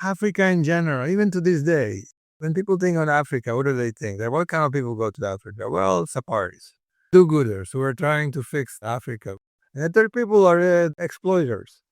Africa in general, even to this day, when people think on Africa, what do they think? What kind of people go to Africa? Well, safaris, do-gooders who are trying to fix Africa. And the third people are exploiters.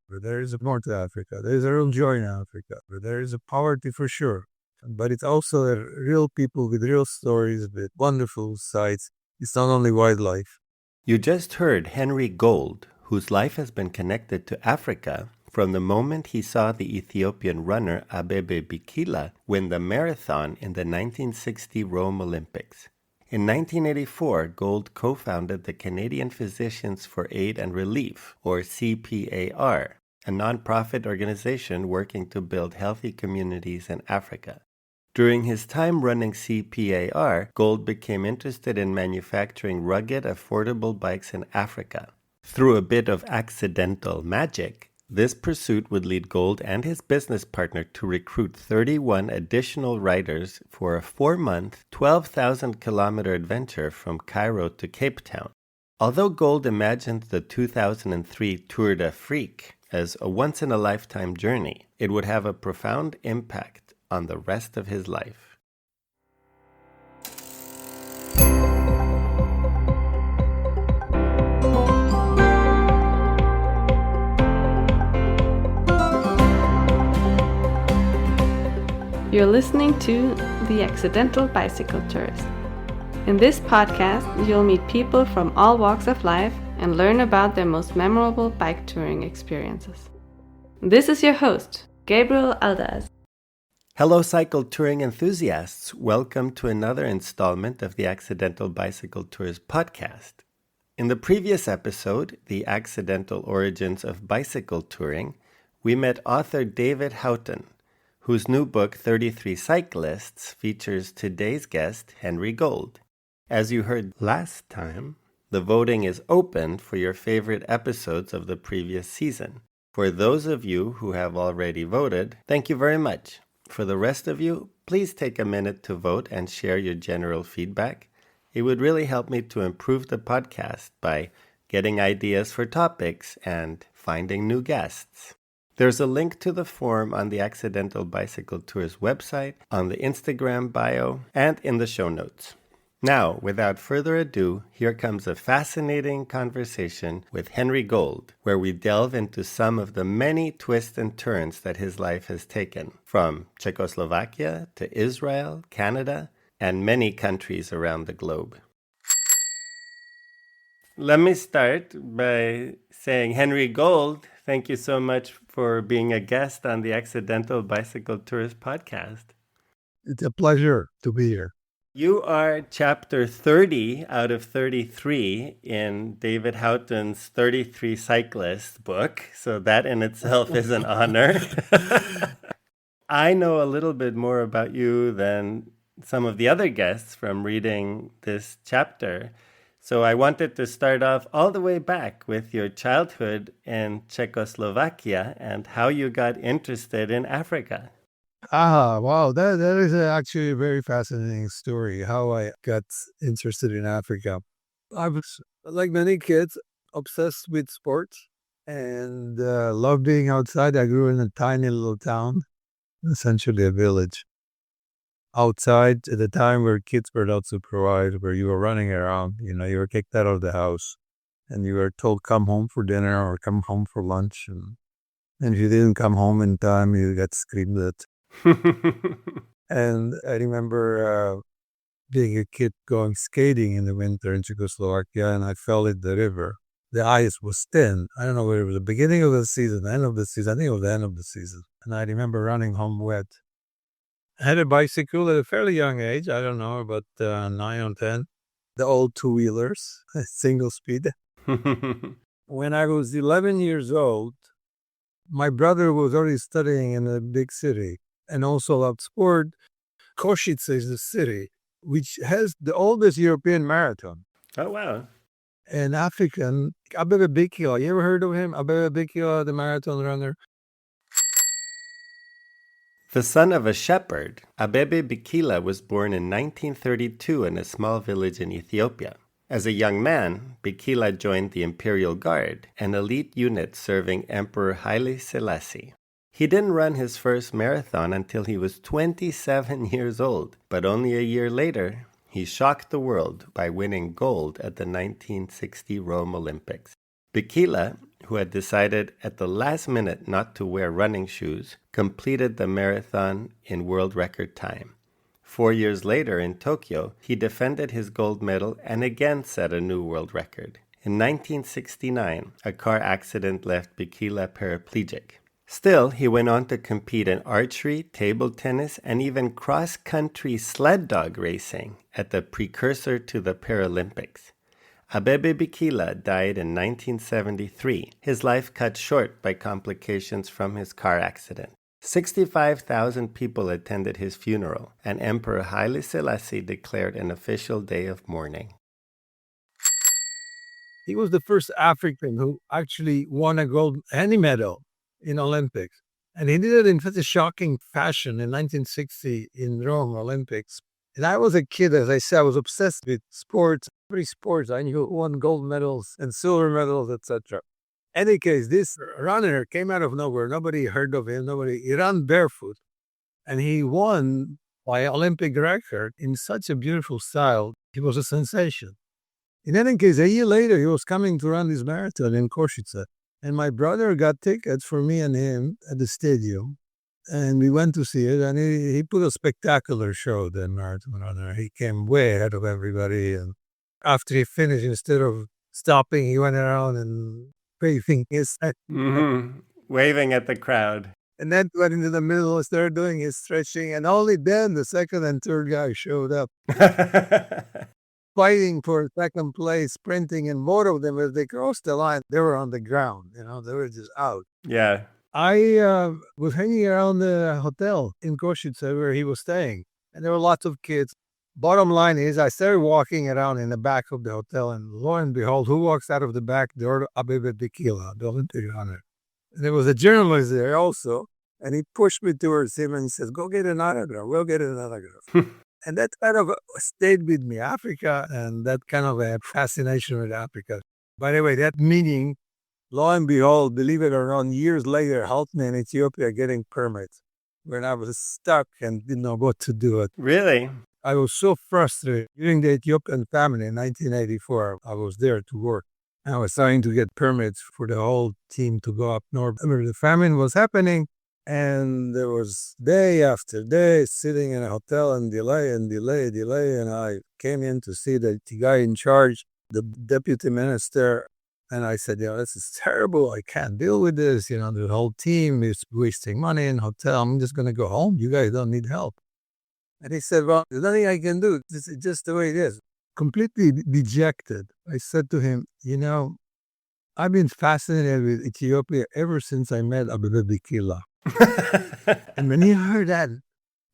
But there is more to Africa. There is a real joy in Africa. But there is a poverty for sure. But it's also real people with real stories, with wonderful sights. It's not only wildlife. You just heard Henry Gold, whose life has been connected to Africa from the moment he saw the Ethiopian runner ABT043 win the marathon in the 1960 Rome Olympics. In 1984, Gold co-founded the Canadian Physicians for Aid and Relief, or CPAR, a nonprofit organization working to build healthy communities in Africa. During his time running CPAR, Gold became interested in manufacturing rugged, affordable bikes in Africa. Through a bit of accidental magic, this pursuit would lead Gold and his business partner to recruit 31 additional riders for a 4-month, 12,000-kilometer adventure from Cairo to Cape Town. Although Gold imagined the 2003 Tour d'Afrique as a once-in-a-lifetime journey, it would have a profound impact on the rest of his life. You're listening to The Accidental Bicycle Tourist. In this podcast, you'll meet people from all walks of life and learn about their most memorable bike touring experiences. This is your host, Gabriel Aldaz. Hello, cycle touring enthusiasts. Welcome to another installment of the Accidental Bicycle Tours podcast. In the previous episode, The Accidental Origins of Bicycle Touring, we met author David Houghton, whose new book, 33 Cyclists, features today's guest, Henry Gold. As you heard last time, the voting is open for your favorite episodes of the previous season. For those of you who have already voted, thank you very much. For the rest of you, please take a minute to vote and share your general feedback. It would really help me to improve the podcast by getting ideas for topics and finding new guests. There's a link to the form on the Accidental Bicycle Tours website, on the Instagram bio, and in the show notes. Now, without further ado, here comes a fascinating conversation with Henry Gold, where we delve into some of the many twists and turns that his life has taken, from Czechoslovakia to Israel, Canada, and many countries around the globe. Let me start by saying, Henry Gold, thank you so much for being a guest on the Accidental Bicycle Tours podcast. It's a pleasure to be here. You are chapter 30 out of 33 in David Houghton's 33 Cyclists book, so that in itself is an honor. I know a little bit more about you than some of the other guests from reading this chapter. So I wanted to start off all the way back with your childhood in Czechoslovakia and how you got interested in Africa. Wow, that is actually a very fascinating story, how I got interested in Africa. I was, like many kids, obsessed with sports and loved being outside. I grew in a tiny little town, essentially a village. Outside at the time where kids were not supervised, where you were running around, you were kicked out of the house and you were told come home for dinner or come home for lunch. And if you didn't come home in time, you got screamed at. And I remember being a kid going skating in the winter in Czechoslovakia, and I fell in the river. The ice was thin. I don't know whether it was the beginning of the season, end of the season. I think it was the end of the season. And I remember running home wet. I had a bicycle at a fairly young age. I don't know, about 9 or 10. The old two-wheelers, single speed. When I was 11 years old, my brother was already studying in a big city and also loved sport. Košice is the city which has the oldest European marathon. Oh, wow. An African, ABT043. You ever heard of him? ABT043, the marathon runner? The son of a shepherd, ABT043 was born in 1932 in a small village in Ethiopia. As a young man, Bikila joined the Imperial Guard, an elite unit serving Emperor Haile Selassie. He didn't run his first marathon until he was 27 years old, but only a year later, he shocked the world by winning gold at the 1960 Rome Olympics. Bikila, who had decided at the last minute not to wear running shoes, completed the marathon in world record time. 4 years later in Tokyo, he defended his gold medal and again set a new world record. In 1969, a car accident left Bikila paraplegic. Still, he went on to compete in archery, table tennis, and even cross-country sled dog racing at the precursor to the Paralympics. Abebe Bikila died in 1973, his life cut short by complications from his car accident. 65,000 people attended his funeral, and Emperor Haile Selassie declared an official day of mourning. He was the first African who actually won a gold any medal in Olympics. And he did it in such a shocking fashion in 1960 in Rome Olympics. And I was a kid, as I said, I was obsessed with sports. Every sports, I knew who won gold medals and silver medals, etc. Any case, this runner came out of nowhere. Nobody heard of him. He ran barefoot. And he won by Olympic record in such a beautiful style. He was a sensation. In any case, a year later, he was coming to run this marathon in Košice. And my brother got tickets for me and him at the stadium. And we went to see it. And he put a spectacular show, the marathon runner. He came way ahead of everybody. And after he finished, instead of stopping, he went around and waving his hand. Waving at the crowd. And then went into the middle and started doing his stretching. And only then the second and third guy showed up. Fighting for second place, sprinting, and both of them, as they crossed the line, they were on the ground. They were just out. Yeah. I was hanging around the hotel in Košice where he was staying, and there were lots of kids. Bottom line is, I started walking around in the back of the hotel, and lo and behold, who walks out of the back door? Abebe Bikila, the Olympic runner. And there was a journalist there also, and he pushed me towards him and he says, "Go get an autograph. We'll get an autograph." And that kind of stayed with me, Africa, and that kind of a fascination with Africa. By the way, that meeting, lo and behold, believe it or not, years later, helped me in Ethiopia getting permits when I was stuck and didn't know what to do. Really? I was so frustrated. During the Ethiopian famine in 1984, I was there to work. I was trying to get permits for the whole team to go up north. The famine was happening. And there was day after day sitting in a hotel and delay. And I came in to see the guy in charge, the deputy minister. And I said, this is terrible. I can't deal with this. The whole team is wasting money in hotel. I'm just going to go home. You guys don't need help. And he said, well, there's nothing I can do. This is just the way it is. Completely dejected. I said to him, I've been fascinated with Ethiopia ever since I met Abebe Bikila. And when he heard that,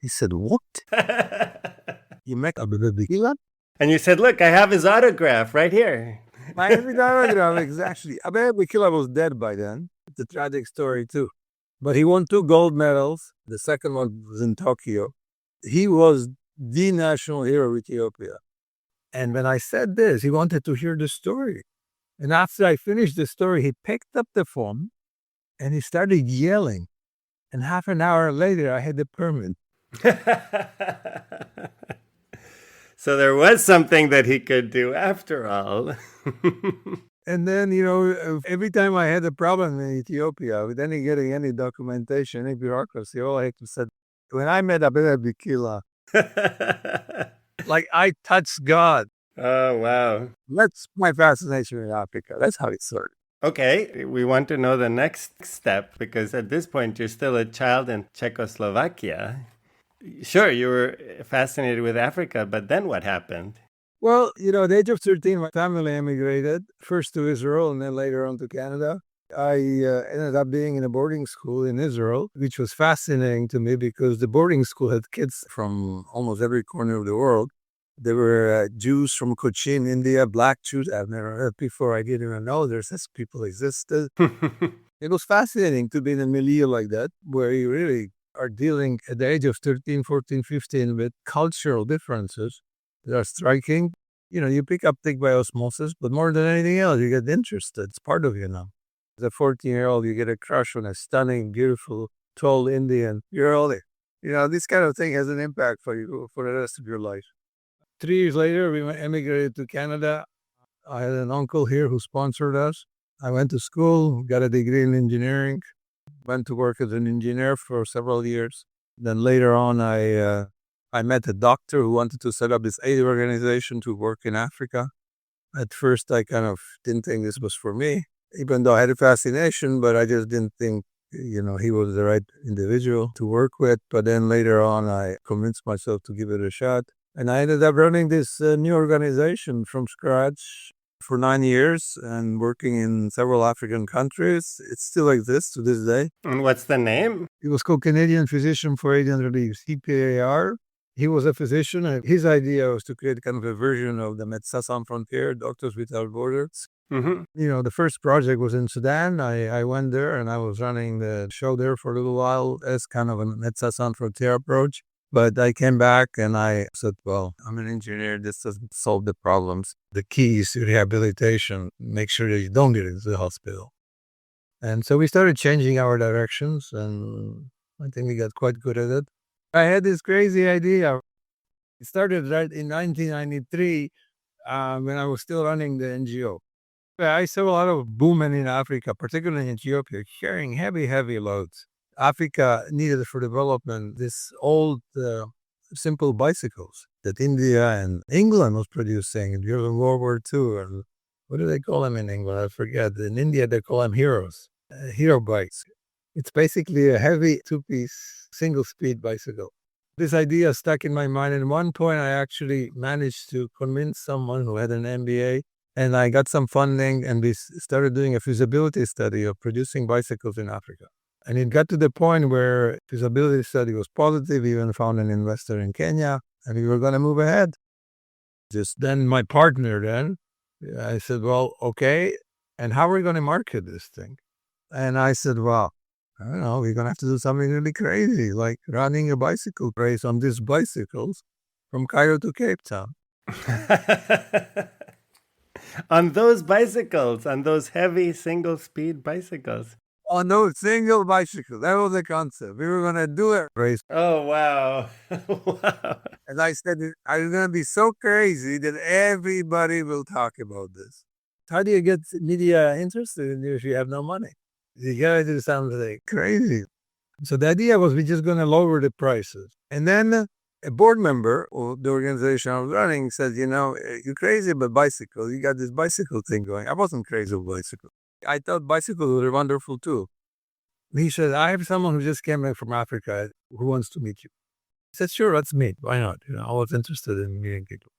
he said, "What? You met Abebe Bikila?" And you said, "Look, I have his autograph right here." My autograph, exactly. Abebe Bikila was dead by then. It's a tragic story too. But he won 2 gold medals. The second one was in Tokyo. He was the national hero of Ethiopia. And when I said this, he wanted to hear the story. And after I finished the story, he picked up the phone and he started yelling. And half an hour later, I had the permit. So there was something that he could do after all. And then, every time I had a problem in Ethiopia with getting any documentation, any bureaucracy, all I had to say, when I met Abebe Bikila, like I touched God. Oh, wow. That's my fascination with Africa. That's how it started. Okay, we want to know the next step, because at this point you're still a child in Czechoslovakia. Sure, you were fascinated with Africa, but then what happened? Well, at the age of 13, my family emigrated, first to Israel and then later on to Canada. I ended up being in a boarding school in Israel, which was fascinating to me because the boarding school had kids from almost every corner of the world. There were Jews from Cochin, India, black Jews I've never heard before. I didn't even know there's such people existed. It was fascinating to be in a milieu like that, where you really are dealing at the age of 13, 14, 15 with cultural differences that are striking. You pick up things by osmosis, but more than anything else, you get interested. It's part of you now. As a 14-year-old, you get a crush on a stunning, beautiful tall Indian, you're only, this kind of thing has an impact for you for the rest of your life. 3 years later, we emigrated to Canada. I had an uncle here who sponsored us. I went to school, got a degree in engineering, went to work as an engineer for several years. Then later on, I met a doctor who wanted to set up this aid organization to work in Africa. At first, I kind of didn't think this was for me, even though I had a fascination, but I just didn't think, he was the right individual to work with. But then later on, I convinced myself to give it a shot. And I ended up running this new organization from scratch for 9 years and working in several African countries. It still exists to this day. And what's the name? It was called Canadian Physician for Aid and Relief, CPAR. He was a physician, and his idea was to create kind of a version of the Médecins Sans Frontières, Doctors Without Borders. Mm-hmm. The first project was in Sudan. I went there and I was running the show there for a little while as kind of a Médecins Sans Frontières approach. But I came back and I said, well, I'm an engineer. This doesn't solve the problems. The key is rehabilitation. Make sure that you don't get into the hospital. And so we started changing our directions, and I think we got quite good at it. I had this crazy idea. It started right in 1993 when I was still running the NGO. I saw a lot of women in Africa, particularly in Ethiopia, carrying heavy loads. Africa needed for development this old, simple bicycles that India and England was producing during World War II. And what do they call them in England? I forget. In India, they call them heroes, hero bikes. It's basically a heavy two-piece, single-speed bicycle. This idea stuck in my mind. At one point, I actually managed to convince someone who had an MBA, and I got some funding, and we started doing a feasibility study of producing bicycles in Africa. And it got to the point where feasibility study was positive. We even found an investor in Kenya, and we were going to move ahead. Just then my partner I said, well, okay, and how are we going to market this thing? And I said, well, I don't know, we're going to have to do something really crazy, like running a bicycle race on these bicycles from Cairo to Cape Town. On those bicycles, on those heavy single-speed bicycles. On those single bicycles. That was the concept. We were going to do a race. Oh, wow. Wow. And I said, I'm going to be so crazy that everybody will talk about this. How do you get media interested in you if you have no money? You got to do something crazy. So the idea was we're just going to lower the prices. And then a board member of the organization I was running said, you're crazy about bicycles. You got this bicycle thing going. I wasn't crazy about bicycles. I thought bicycles were wonderful too. He said, I have someone who just came back from Africa who wants to meet you. I said, sure, let's meet. Why not? I was interested in meeting people.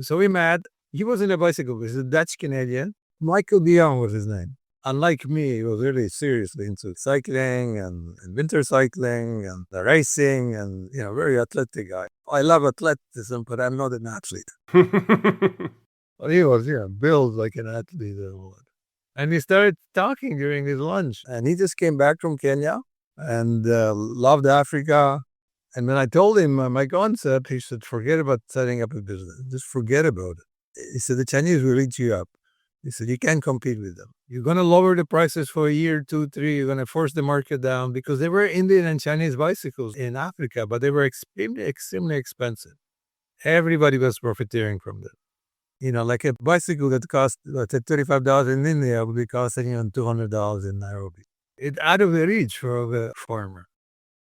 So we met. He was in a bicycle. He's a Dutch Canadian. Michael Dion was his name. Unlike me, he was really seriously into cycling and winter cycling and racing and, very athletic guy. I love athleticism, but I'm not an athlete. But he was, built like an athlete. And we started talking during his lunch. And he just came back from Kenya and loved Africa. And when I told him my concept, he said, forget about setting up a business. Just forget about it. He said, the Chinese will eat you up. He said, you can't compete with them. You're going to lower the prices for a year, 2, 3. You're going to force the market down because there were Indian and Chinese bicycles in Africa, but they were extremely expensive. Everybody was profiteering from them. Like a bicycle that cost, let's say, $35 in India would be costing $200 in Nairobi. It's out of the reach for the farmer.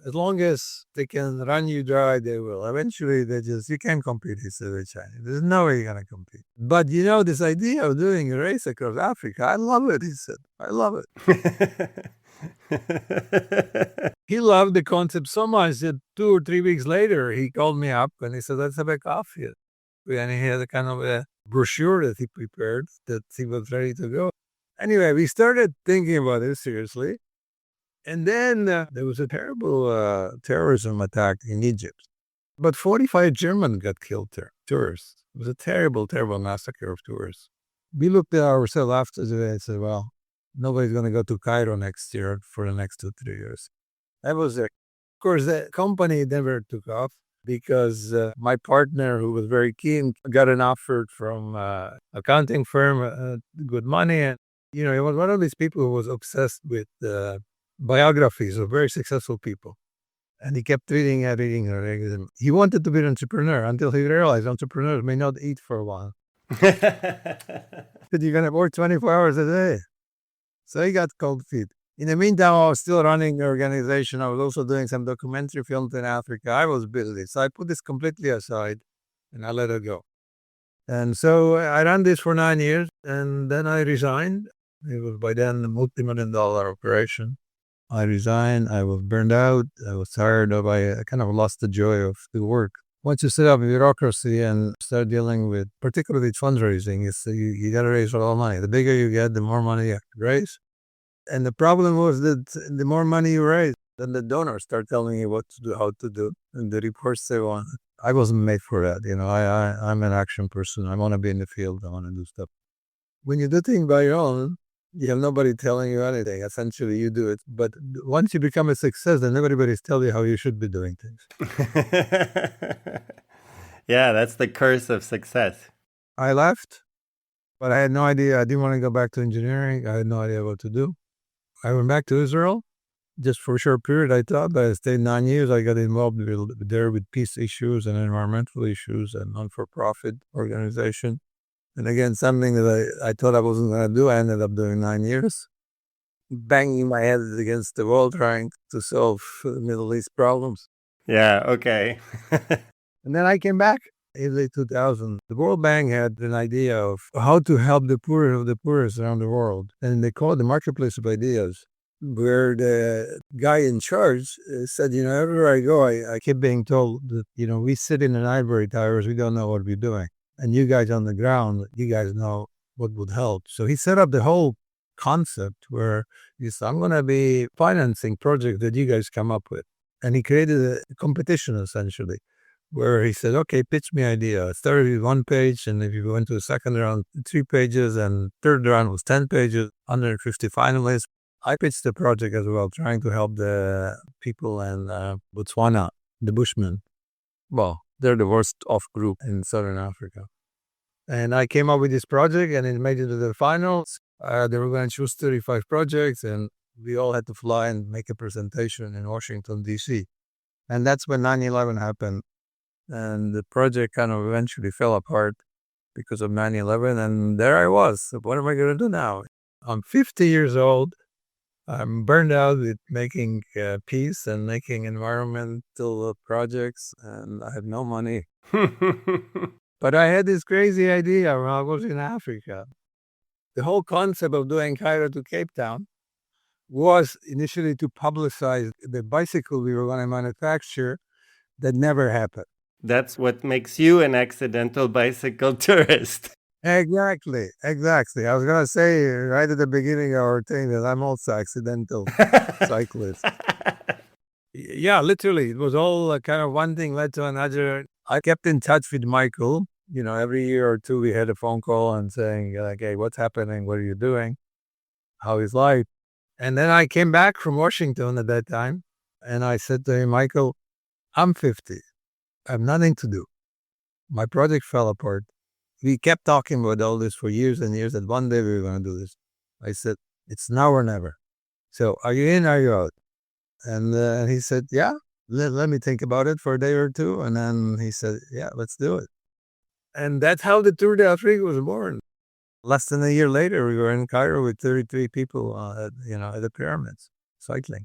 As long as they can run you dry, they will. Eventually, you can't compete with China. There's no way you're going to compete. But, this idea of doing a race across Africa, I love it, he said. I love it. He loved the concept so much that 2 or 3 weeks later, he called me up and he said, let's have a coffee. And he had a kind of a brochure that he prepared that he was ready to go. Anyway, we started thinking about it seriously. And then there was a terrible terrorism attack in Egypt. But 45 Germans got killed there, tourists. It was a terrible, terrible massacre of tourists. We looked at ourselves after that and said, well, nobody's going to go to Cairo next year for the next 2-3 years. That was it. Of course, the company never took off because my partner, who was very keen, got an offer from an accounting firm, good money. And, he was one of these people who was obsessed with biographies of very successful people. And he kept reading and reading and reading. He wanted to be an entrepreneur until he realized entrepreneurs may not eat for a while. But you're going to work 24 hours a day. So he got cold feet. In the meantime, I was still running the organization. I was also doing some documentary films in Africa. I was busy. So I put this completely aside and I let it go. And so I ran this for 9 years and then I resigned. It was by then a multi-million-dollar operation. I resigned. I was burned out. I was tired of I kind of lost the joy of the work. Once you set up a bureaucracy and start dealing with, particularly fundraising, you got to raise a lot of money. The bigger you get, the more money you have to raise. And the problem was that the more money you raise, then the donors start telling you what to do, how to do, and the reports they want. I wasn't made for that. I'm an action person. I want to be in the field. I want to do stuff. When you do things by your own, you have nobody telling you anything. Essentially, you do it. But once you become a success, then everybody's telling you how you should be doing things. Yeah, that's the curse of success. I left, but I had no idea. I didn't want to go back to engineering. I had no idea what to do. I went back to Israel just for a short period, I thought. But I stayed 9 years. I got involved there with peace issues and environmental issues and non-for-profit organization. And again, something that I thought I wasn't going to do, I ended up doing 9 years, banging my head against the wall trying to solve Middle East problems. Yeah, okay. And then I came back in late 2000. The World Bank had an idea of how to help the poor of the poorest around the world. And they called it the Marketplace of Ideas, where the guy in charge said, everywhere I go, I keep being told that, we sit in an ivory towers, we don't know what we're doing. And you guys on the ground, you guys know what would help. So he set up the whole concept where he said, I'm going to be financing projects that you guys come up with. And he created a competition, essentially, where he said, okay, pitch me idea. It started with 1 page, and if you went to the second round, 3 pages, and third round was 10 pages, 150 finalists. I pitched the project as well, trying to help the people in Botswana, the Bushmen. Well, they're the worst off group in Southern Africa. And I came up with this project, and it made it to the finals. They were going to choose 35 projects, and we all had to fly and make a presentation in Washington, D.C. And that's when 9/11 happened. And the project kind of eventually fell apart because of 9/11. And there I was. So what am I going to do now? I'm 50 years old. I'm burned out with making peace and making environmental projects, and I have no money. But I had this crazy idea when I was in Africa. The whole concept of doing Cairo to Cape Town was initially to publicize the bicycle we were going to manufacture that never happened. That's what makes you an accidental bicycle tourist. Exactly. I was going to say right at the beginning of our thing that I'm also accidental cyclist. Yeah, literally. It was all kind of one thing led to another. I kept in touch with Michael. Every year or two we had a phone call and saying, like, hey, what's happening? What are you doing? How is life? And then I came back from Washington at that time. And I said to him, Michael, I'm 50. I have nothing to do. My project fell apart. We kept talking about all this for years and years, and one day we were going to do this. I said, it's now or never. So are you in, are you out? And he said, yeah, let me think about it for a day or two. And then he said, yeah, let's do it. And that's how the Tour d'Afrique was born. Less than a year later, we were in Cairo with 33 people, at the pyramids, cycling.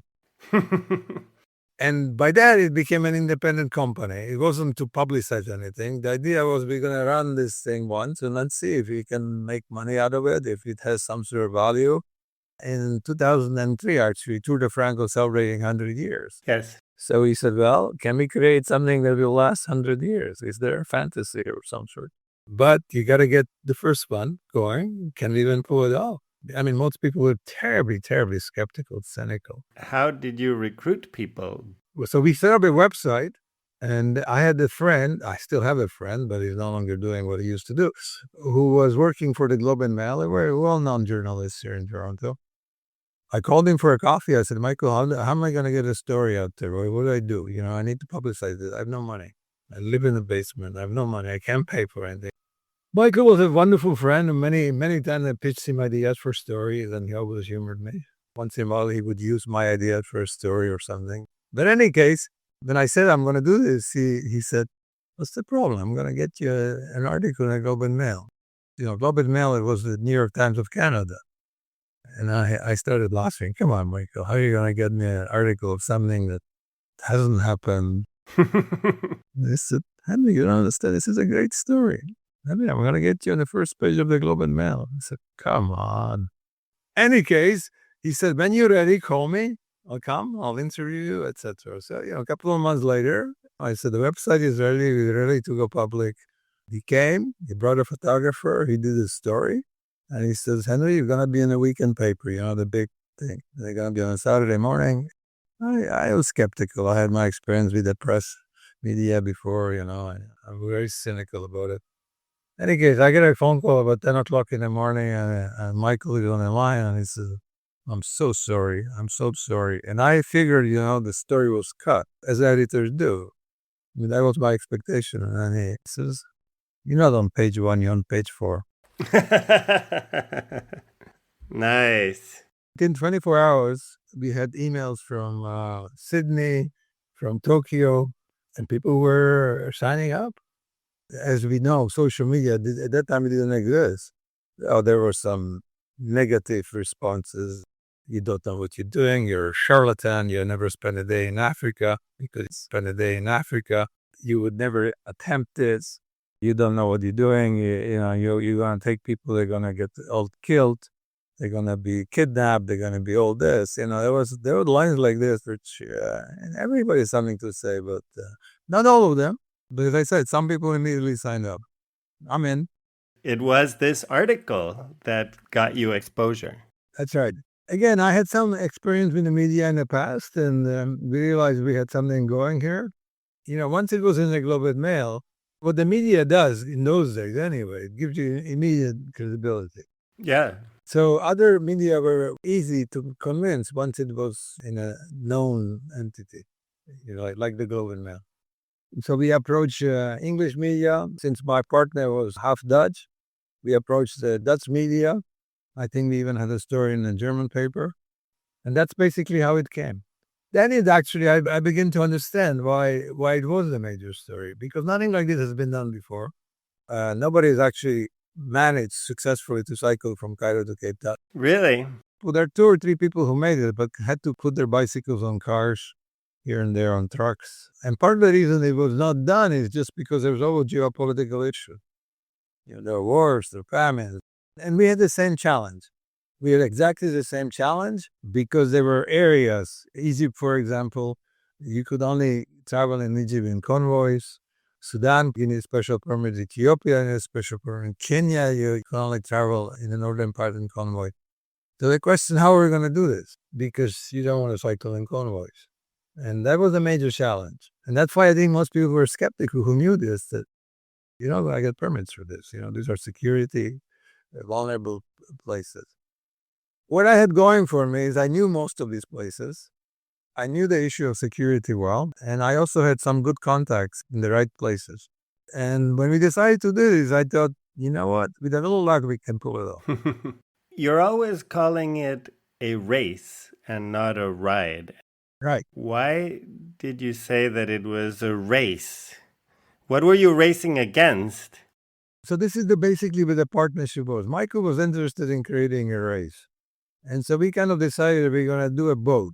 And by that, it became an independent company. It wasn't to publicize anything. The idea was we're going to run this thing once and let's see if we can make money out of it, if it has some sort of value. In 2003, actually, Tour de France was celebrating 100 years. Yes. So he said, well, can we create something that will last 100 years? Is there a fantasy or some sort? But you got to get the first one going. Can we even pull it off? I mean, most people were terribly, terribly skeptical, cynical. How did you recruit people? So we set up a website, and I had a friend, I still have a friend, but he's no longer doing what he used to do, who was working for the Globe and Mail, a very well-known journalist here in Toronto. I called him for a coffee. I said, Michael, how am I going to get a story out there? What do I do? I need to publicize this. I have no money. I live in the basement. I have no money. I can't pay for anything. Michael was a wonderful friend, and many, many times I pitched him ideas for stories, and he always humored me. Once in a while, he would use my idea for a story or something. But in any case, when I said I'm going to do this, he said, "What's the problem? I'm going to get you an article in the Globe and Mail." Globe and Mail, it was the New York Times of Canada. And I started laughing. Come on, Michael, how are you going to get me an article of something that hasn't happened? They said, "Henry, you don't understand. This is a great story. Henry, I'm going to get you on the first page of the Globe and Mail." I said, "Come on." Any case, he said, "When you're ready, call me. I'll come. I'll interview you, etc." So, a couple of months later, I said, "The website is ready. We're ready to go public." He came. He brought a photographer. He did his story. And he says, "Henry, you're going to be in a weekend paper, the big thing. They're going to be on a Saturday morning." I was skeptical. I had my experience with the press media before, I'm very cynical about it. In any case, I get a phone call about 10 o'clock in the morning, and Michael is on the line, and he says, "I'm so sorry. I'm so sorry." And I figured, the story was cut, as editors do. I mean, that was my expectation. And he says, "You're not on page 1, you're on page 4. Nice. In 24 hours, we had emails from Sydney, from Tokyo, and people were signing up. As we know, social media, at that time, it didn't exist. There were some negative responses. You don't know what you're doing. You're a charlatan. You never spend a day in Africa. Because you spend a day in Africa, you would never attempt this. You don't know what you're doing. You're going to take people. They're going to get all killed. They're going to be kidnapped. They're going to be all this. There were lines like this, which and everybody has something to say, but not all of them. But as I said, some people immediately signed up. I'm in. It was this article that got you exposure. That's right. Again, I had some experience with the media in the past, and we realized we had something going here. Once it was in the Globe and Mail, what the media does in those days anyway, it gives you immediate credibility. Yeah. So other media were easy to convince once it was in a known entity, like the Globe and Mail. So we approached English media. Since my partner was half Dutch, we approached the Dutch media. I think we even had a story in a German paper. And that's basically how it came. Then I begin to understand why it was a major story, because nothing like this has been done before. Nobody has actually managed successfully to cycle from Cairo to Cape Town. Really? Well, there are 2 or 3 people who made it, but had to put their bicycles on cars here and there on trucks. And part of the reason it was not done is just because there was always geopolitical issue. There were wars, there were famines. And we had the same challenge. We had exactly the same challenge because there were areas. Egypt, for example, you could only travel in Egypt in convoys. Sudan, you need a special permit. Ethiopia, you need a special permit. Kenya, you can only travel in the northern part in convoy. So the question, how are we going to do this? Because you don't want to cycle in convoys. And that was a major challenge. And that's why I think most people were skeptical who knew this, that you're not going to get permits for this. These are security, vulnerable places. What I had going for me is I knew most of these places. I knew the issue of security well, and I also had some good contacts in the right places. And when we decided to do this, I thought, you know what? With a little luck, we can pull it off. You're always calling it a race and not a ride. Right. Why did you say that it was a race? What were you racing against? So this is basically what the partnership was. Michael was interested in creating a race. And so we kind of decided we're going to do a boat.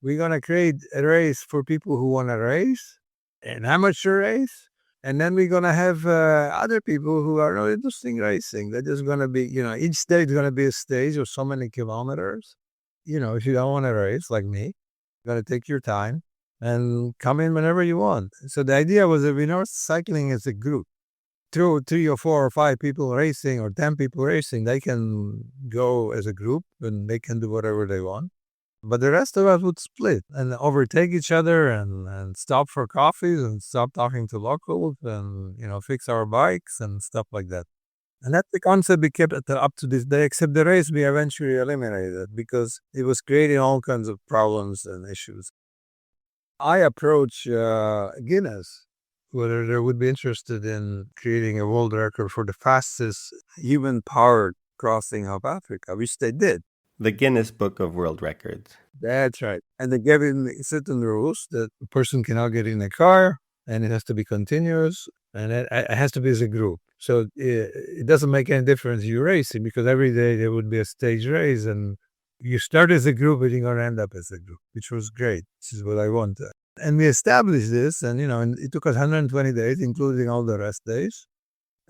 We're going to create a race for people who want to race, an amateur race. And then we're going to have other people who are not interested in racing. They're just going to be, each stage is going to be a stage of so many kilometers. If you don't want to race like me, you're going to take your time and come in whenever you want. So the idea was that we're not cycling as a group. 2, 3 or 4 or 5 people racing or 10 people racing, they can go as a group and they can do whatever they want. But the rest of us would split and overtake each other and stop for coffees and stop talking to locals and, fix our bikes and stuff like that. And that's the concept we kept up to this day, except the race we eventually eliminated because it was creating all kinds of problems and issues. I approached Guinness, whether they would be interested in creating a world record for the fastest human-powered crossing of Africa, which they did. the Guinness Book of World Records. That's right. And they gave him certain rules that a person cannot get in a car, and it has to be continuous, and it has to be as a group. So it doesn't make any difference you're racing, because every day there would be a stage race, and you start as a group, but you're going to end up as a group, which was great. This is what I wanted. And we established this, and, and it took us 120 days, including all the rest days.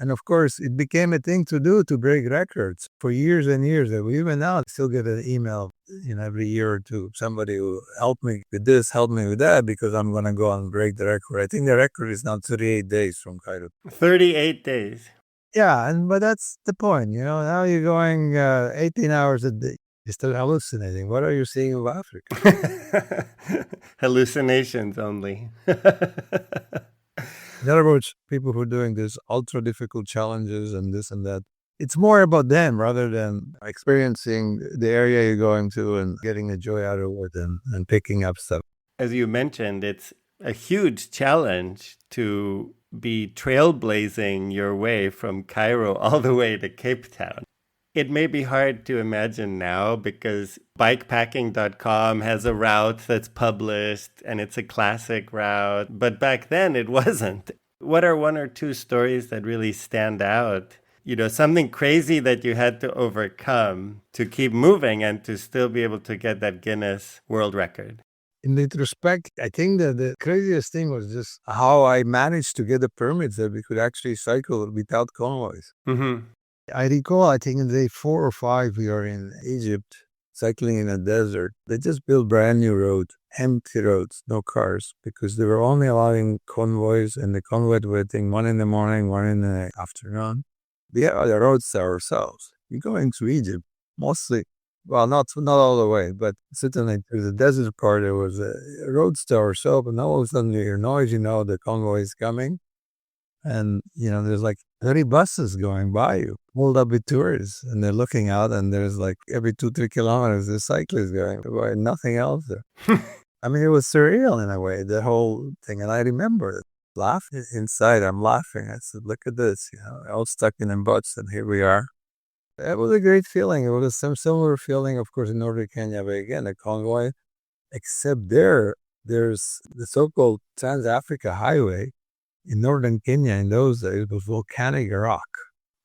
And of course, it became a thing to do to break records for years and years. And even now, I still get an email, every year or two, somebody who helped me with this, helped me with that, because I'm going to go and break the record. I think the record is now 38 days from Cairo. 38 days. Yeah, but that's the point. Now you're going 18 hours a day. You're still hallucinating. What are you seeing of Africa? Hallucinations only. In other words, people who are doing these ultra difficult challenges and this and that, it's more about them rather than experiencing the area you're going to and getting the joy out of it and picking up stuff. As you mentioned, it's a huge challenge to be trailblazing your way from Cairo all the way to Cape Town. It may be hard to imagine now because bikepacking.com has a route that's published and it's a classic route, but back then it wasn't. What are one or two stories that really stand out? Something crazy that you had to overcome to keep moving and to still be able to get that Guinness World Record. In retrospect, I think that the craziest thing was just how I managed to get the permits that we could actually cycle without convoys. Mm-hmm. I recall, I think in day 4 or 5, we are in Egypt, cycling in a desert. They just built brand new roads, empty roads, no cars, because they were only allowing convoys, and the convoys were, I think, 1 in the morning, 1 in the afternoon. We had the roads to ourselves. You're going to Egypt, mostly, well, not all the way, but certainly to the desert part, there was a roads to ourselves, and all of a sudden you hear noise, the convoy is coming. And, there's like 30 buses going by you, pulled up with tourists, and they're looking out, and there's like every 2-3 kilometers, there's cyclists going by, nothing else there. I mean, it was surreal in a way, the whole thing. And I remember laughing inside. I'm laughing. I said, look at this, all stuck in the butts, and here we are. It was a great feeling. It was some similar feeling, of course, in northern Kenya, but again, a convoy, except there's the so-called Trans-Africa Highway. In northern Kenya in those days, it was volcanic rock.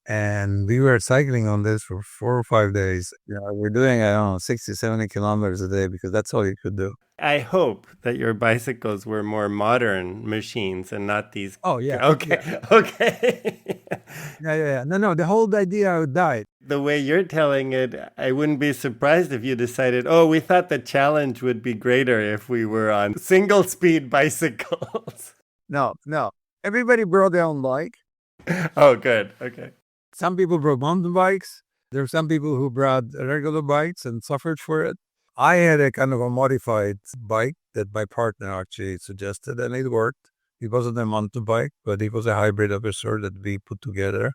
And we were cycling on this for 4 or 5 days. We're doing, 60, 70 kilometers a day because that's all you could do. I hope that your bicycles were more modern machines and not these. Oh, yeah. Okay. Yeah. Okay. Yeah. No, the whole idea died. The way you're telling it, I wouldn't be surprised if you decided, we thought the challenge would be greater if we were on single speed bicycles. No. Everybody brought their own bike. Oh, good. Okay. Some people brought mountain bikes. There were some people who brought regular bikes and suffered for it. I had a kind of a modified bike that my partner actually suggested, and it worked. It wasn't a mountain bike, but it was a hybrid of a sort that we put together.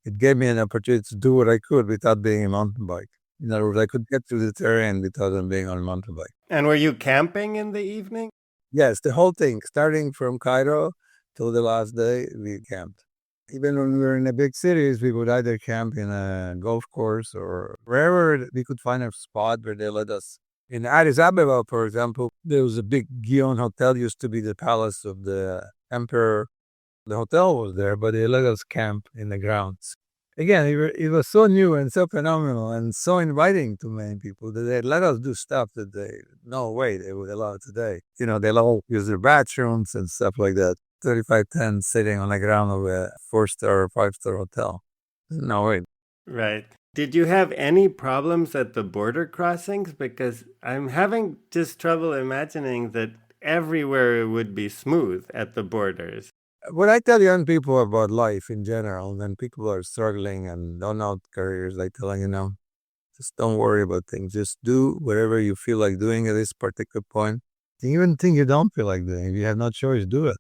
It gave me an opportunity to do what I could without being a mountain bike. In other words, I could get to the terrain without being on a mountain bike. And were you camping in the evening? Yes, the whole thing, starting from Cairo till the last day, we camped. Even when we were in the big cities, we would either camp in a golf course or wherever we could find a spot where they let us. In Addis Ababa, for example, there was a big Gion hotel, used to be the palace of the emperor. The hotel was there, but they let us camp in the grounds. Again, it was so new and so phenomenal and so inviting to many people that they let us do stuff that no way they would allow today. They'll all use their bathrooms and stuff like that. 35 tents sitting on the ground of a 4-star or 5-star hotel. No way. Right. Did you have any problems at the border crossings? Because I'm having just trouble imagining that everywhere it would be smooth at the borders. What I tell young people about life in general, when people are struggling and don't know careers, I tell them, just don't worry about things. Just do whatever you feel like doing at this particular point. Even things you don't feel like doing, if you have no choice, do it.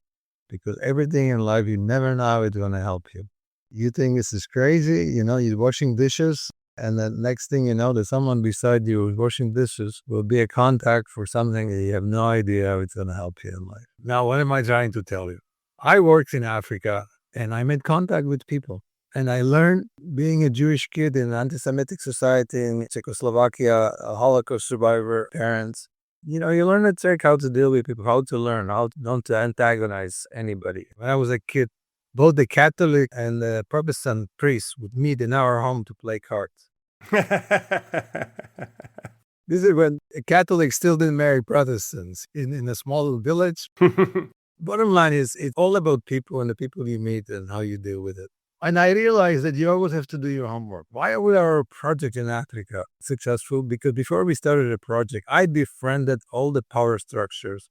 Because everything in life, you never know how it's going to help you. You think this is crazy, you're washing dishes, and the next thing you know, there's someone beside you who's washing dishes will be a contact for something that you have no idea how it's going to help you in life. Now, what am I trying to tell you? I worked in Africa, and I made contact with people. And I learned, being a Jewish kid in an anti-Semitic society in Czechoslovakia, a Holocaust survivor, parents, you learn a trick how to deal with people, how to learn, how not to antagonize anybody. When I was a kid, both the Catholic and the Protestant priests would meet in our home to play cards. This is when Catholics still didn't marry Protestants in a small village. Bottom line is, it's all about people and the people you meet and how you deal with it. And I realized that you always have to do your homework. Why was our project in Africa successful? Because before we started the project, I befriended all the power structures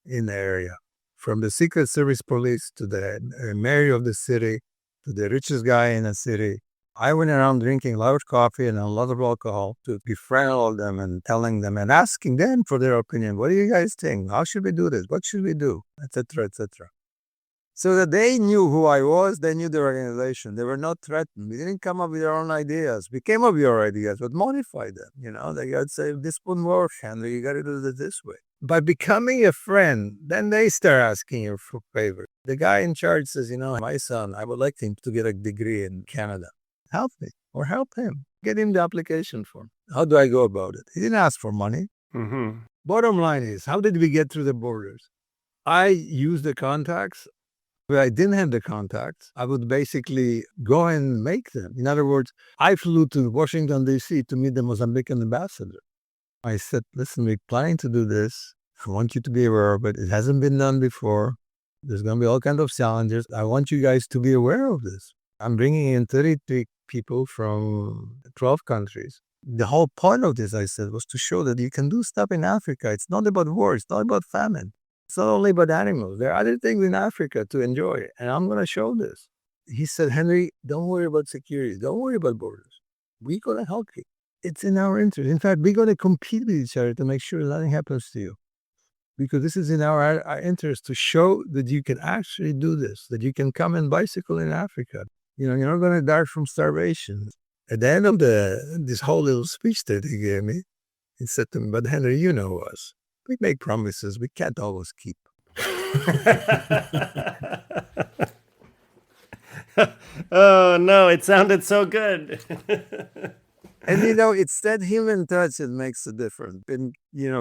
in the area, from the Secret Service police to the mayor of the city to the richest guy in the city. I went around drinking a lot of coffee and a lot of alcohol to befriend all of them and telling them and asking them for their opinion. What do you guys think? How should we do this? What should we do? Etc., etc. So that they knew who I was, they knew the organization. They were not threatened. We didn't come up with our own ideas. We came up with our ideas, but modified them. They got to say, this wouldn't work, Henry. You got to do it this way. By becoming a friend, then they start asking you for favors. The guy in charge says, my son, I would like him to get a degree in Canada. Help me or help him. Get him the application form. How do I go about it? He didn't ask for money. Mm-hmm. Bottom line is, how did we get through the borders? I used the contacts. If I didn't have the contacts, I would basically go and make them. In other words, I flew to Washington, D.C. to meet the Mozambican ambassador. I said, listen, we're planning to do this. I want you to be aware of it. It hasn't been done before. There's going to be all kinds of challenges. I want you guys to be aware of this. I'm bringing in 33 people from 12 countries. The whole point of this, I said, was to show that you can do stuff in Africa. It's not about war. It's not about famine. It's not only about animals. There are other things in Africa to enjoy, and I'm going to show this. He said, Henry, don't worry about security. Don't worry about borders. We're going to help you. It's in our interest. In fact, we're going to compete with each other to make sure nothing happens to you. Because this is in our interest to show that you can actually do this, that you can come and bicycle in Africa. You're not going to die from starvation. At the end of this whole little speech that he gave me, he said to me, but Henry, you know us. We make promises we can't always keep. Oh, no, it sounded so good. And, it's that human touch that makes a difference in,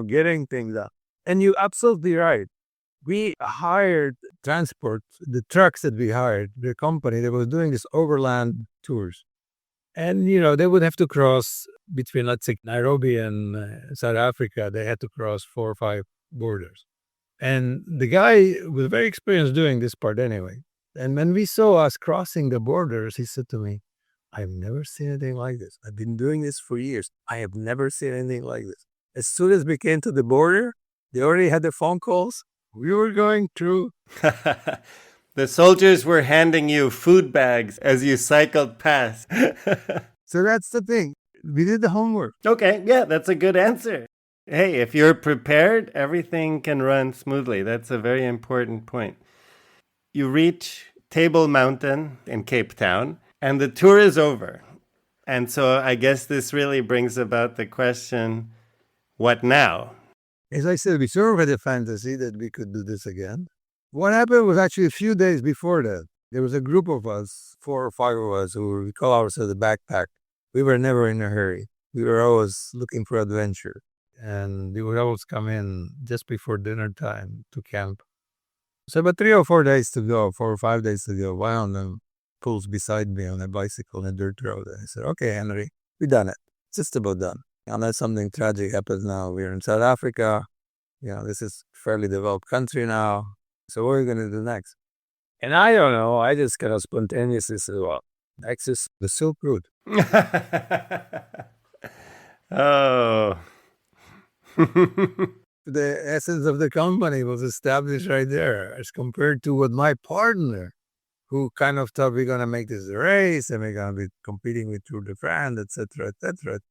getting things done. And you're absolutely right. We hired transport, the trucks that we hired, the company that was doing these overland tours. And, they would have to cross between, let's say, Nairobi and South Africa. They had to cross 4 or 5 borders. And the guy was very experienced doing this part anyway. And when we saw us crossing the borders, he said to me, I've never seen anything like this. I've been doing this for years. I have never seen anything like this. As soon as we came to the border, they already had the phone calls. We were going through. The soldiers were handing you food bags as you cycled past. So that's the thing. We did the homework. Okay, yeah, that's a good answer. Hey, if you're prepared, everything can run smoothly. That's a very important point. You reach Table Mountain in Cape Town, and the tour is over. And so I guess this really brings about the question, what now? As I said, we sort of had a fantasy that we could do this again. What happened was actually a few days before that. There was a group of us, 4 or 5 of us, who we call ourselves the backpack. We were never in a hurry. We were always looking for adventure. And we would always come in just before dinner time to camp. So about 3 or 4 days to go, 4 or 5 days to go, one of them pulls beside me on a bicycle on a dirt road. And I said, okay, Henry, we done it. It's just about done. Unless something tragic happens now. We're in South Africa. This is a fairly developed country now. So what are we going to do next? And I don't know. I just kind of spontaneously said, well, next is the Silk Route. Oh. The essence of the company was established right there as compared to what my partner, who kind of thought we're going to make this a race and we're going to be competing with Tour de France, etc., etc.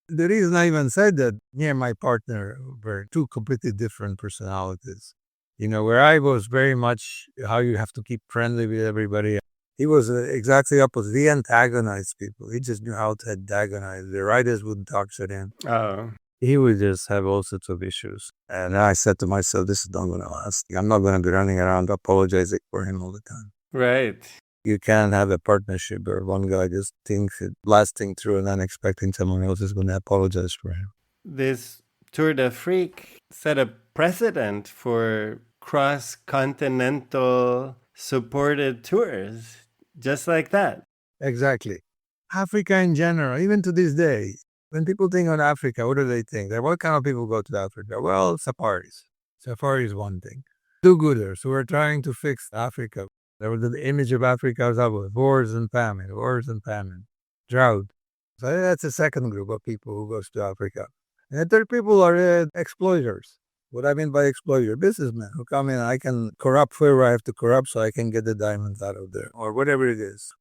The reason I even said that, me and my partner were 2 completely different personalities. Where I was very much how you have to keep friendly with everybody. He was exactly opposite. He antagonized people. He just knew how to antagonize. The riders wouldn't talk to him. Oh. He would just have all sorts of issues. And I said to myself, this is not going to last. I'm not going to be running around apologizing for him all the time. Right. You can't have a partnership where one guy just thinks it blasting through and then expecting someone else is going to apologize for him. This Tour de Freak set a precedent for cross-continental supported tours, just like that. Exactly. Africa in general, even to this day, when people think on Africa, what do they think? What kind of people go to Africa? Well, safaris. Safari is one thing. Do-gooders who are trying to fix Africa. There was the image of Africa as wars and famine, drought. So that's the second group of people who goes to Africa. And the third people are exploiters. What I mean by exploiter, businessmen who come in, I can corrupt whoever I have to corrupt so I can get the diamonds out of there, or whatever it is.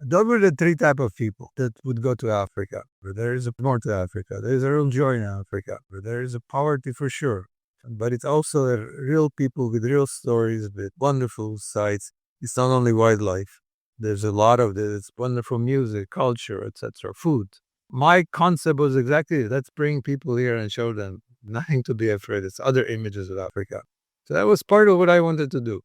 Those were the three type of people that would go to Africa. There is more to Africa. There is a real joy in Africa. There is a poverty for sure. But it's also a real people with real stories, with wonderful sights. It's not only wildlife. There's a lot of this. It's wonderful music, culture, etc., food. My concept was exactly, let's bring people here and show them nothing to be afraid. It's other images of Africa. So that was part of what I wanted to do.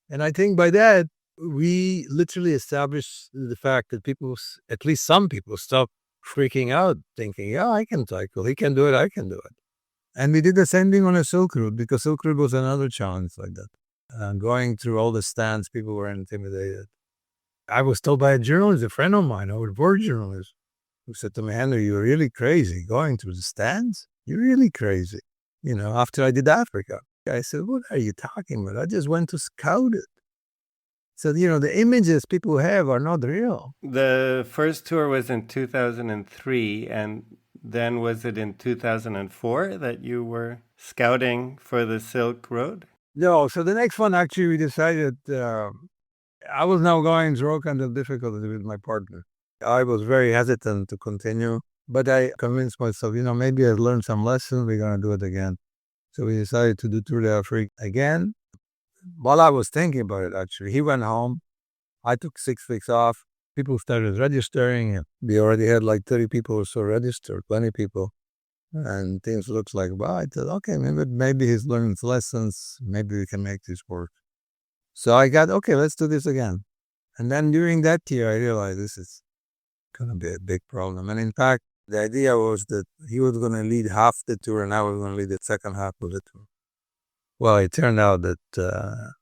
And I think by that, we literally established the fact that people, at least some people, stop freaking out, thinking, yeah, I can cycle. He can do it. I can do it. And we did the same thing on a Silk Route, because Silk Route was another challenge like that. Going through all the stands, people were intimidated. I was told by a journalist, a friend of mine, a war journalist, who said to me, Henry, you're really crazy going through the stands. You're really crazy. After I did Africa, I said, what are you talking about? I just went to scout it. So, the images people have are not real. The first tour was in 2003, and then was it in 2004 that you were scouting for the Silk Road? No, so the next one, actually, we decided, I was now going through all kinds of difficulties with my partner. I was very hesitant to continue, but I convinced myself, maybe I learned some lessons, we're going to do it again. So we decided to do Tour d'Afrique again. While I was thinking about it, actually, he went home. I took 6 weeks off. People started registering. We already had like 30 people or so registered, 20 people. And things looked like, well, I thought, okay, maybe he's learning his lessons. Maybe we can make this work. So I got, okay, let's do this again. And then during that year, I realized this is going to be a big problem. And in fact, the idea was that he was going to lead half the tour and I was going to lead the second half of the tour. Well, it turned out that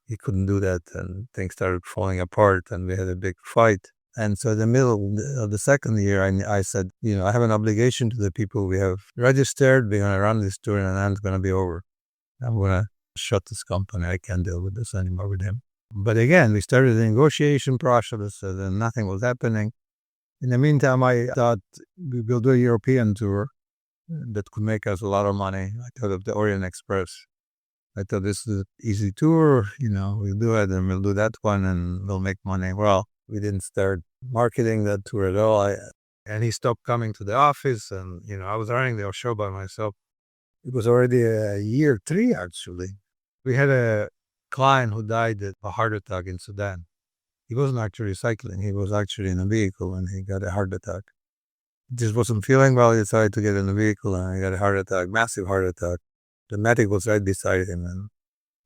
he couldn't do that and things started falling apart and we had a big fight. And so in the middle of the second year, I said, I have an obligation to the people we have registered. We're going to run this tour and then it's going to be over. I'm going to shut this company. I can't deal with this anymore with him. But again, we started the negotiation process and nothing was happening. In the meantime, I thought we will do a European tour that could make us a lot of money. I thought of the Orient Express. I thought this is an easy tour, we'll do it and we'll do that one and we'll make money. Well, we didn't start marketing that tour at all. And he stopped coming to the office and, I was running the show by myself. It was already year 3, actually. We had a client who died of a heart attack in Sudan. He wasn't actually cycling. He was actually in a vehicle and he got a heart attack. He just wasn't feeling well. He decided to get in the vehicle and he got a heart attack, massive heart attack. The medic was right beside him and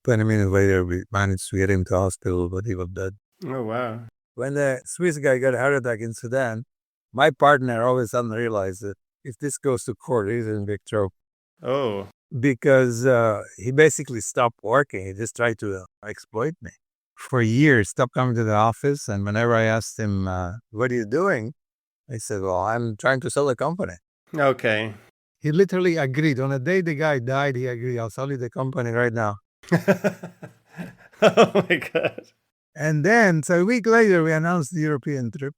20 minutes later we managed to get him to hospital, but he was dead. Oh, wow. When the Swiss guy got a heart attack in Sudan, my partner all of a sudden realized that if this goes to court, he's in big trouble. Oh. Because he basically stopped working. He just tried to exploit me. For years, stopped coming to the office. And whenever I asked him, what are you doing? I said, well, I'm trying to sell a company. Okay. He literally agreed. On the day the guy died, he agreed, I'll sell you the company right now. Oh, my God. And then, so a week later, we announced the European trip.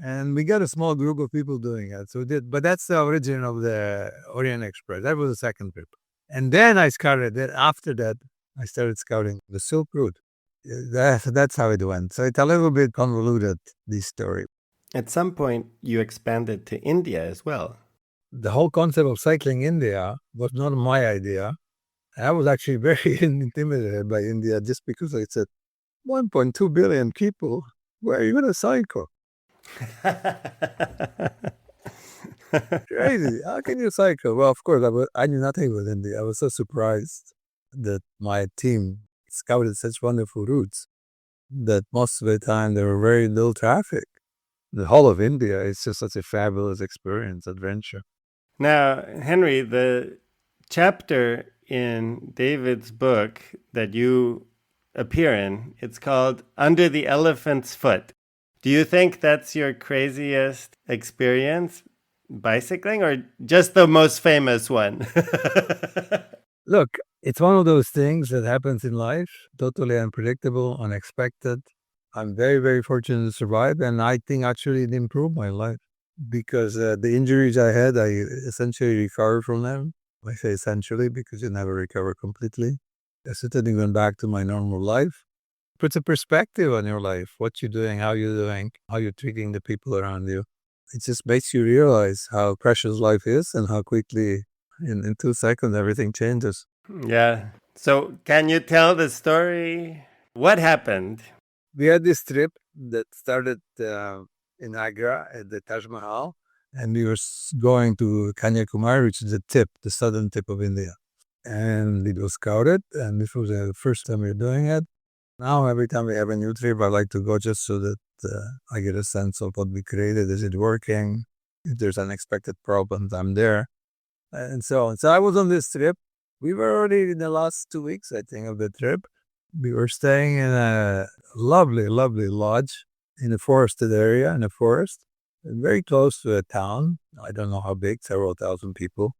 And we got a small group of people doing it. So but that's the origin of the Orient Express. That was the second trip. And then after that, I started scouting the Silk Route. That's how it went. So it's a little bit convoluted, this story. At some point, you expanded to India as well. The whole concept of cycling India was not my idea. I was actually very intimidated by India just because I said, 1.2 billion people, where are you going to cycle? Crazy. How can you cycle? Well, of course, I knew nothing about India. I was so surprised that my team scouted such wonderful routes. that most of the time there were very little traffic. The whole of India is just such a fabulous experience, adventure. Now, Henry, the chapter in David's book that you appear in, it's called Under the Elephant's Foot. Do you think that's your craziest experience bicycling, or just the most famous one? Look, it's one of those things that happens in life, totally unpredictable, unexpected. I'm very, very fortunate to survive, and I think actually it improved my life because the injuries I had, I essentially recovered from them. I say essentially because you never recover completely. I certainly went back to my normal life. Puts a perspective on your life, what you're doing, how you're doing, how you're treating the people around you. It just makes you realize how precious life is and how quickly in 2 seconds everything changes. Yeah. So can you tell the story? What happened? We had this trip that started in Agra at the Taj Mahal, and we were going to Kanyakumari, which is the southern tip of India. And it was scouted, and this was the first time we were doing it. Now, every time we have a new trip, I like to go just so that I get a sense of what we created. Is it working? If there's unexpected problems, I'm there. And so on. So I was on this trip. We were already in the last 2 weeks, I think, of the trip. We were staying in a lovely, lovely lodge in a forested area, in a forest, very close to a town. I don't know how big, several thousand people.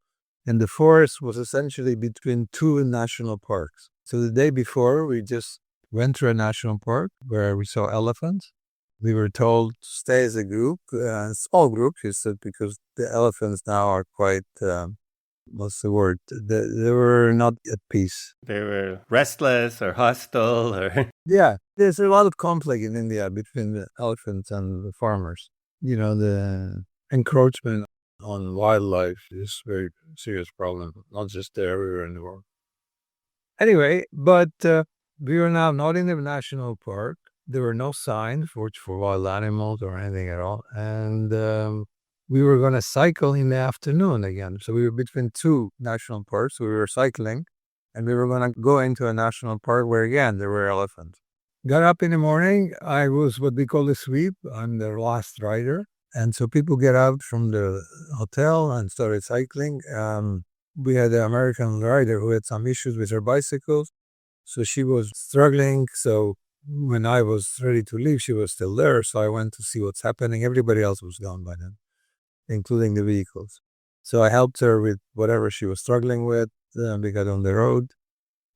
And the forest was essentially between two national parks. So the day before, we just went to a national park where we saw elephants. We were told to stay as a group, a small group, he said, because the elephants now are quite, what's the word? They were not at peace. They were restless or hostile or... Yeah, there's a lot of conflict in India between the elephants and the farmers. You know, the encroachment on wildlife is a very serious problem, not just there, everywhere in the world. Anyway, but we were now not in the national park. There were no signs for wild animals or anything at all. And we were going to cycle in the afternoon again. So we were between two national parks. We were cycling, and we were going to go into a national park where, again, there were elephants. Got up in the morning. I was what we call a sweep. I'm the last rider. And so people get out from the hotel and started cycling. We had an American rider who had some issues with her bicycles. So she was struggling. So when I was ready to leave, she was still there. So I went to see what's happening. Everybody else was gone by then, including the vehicles. So I helped her with whatever she was struggling with. We got on the road.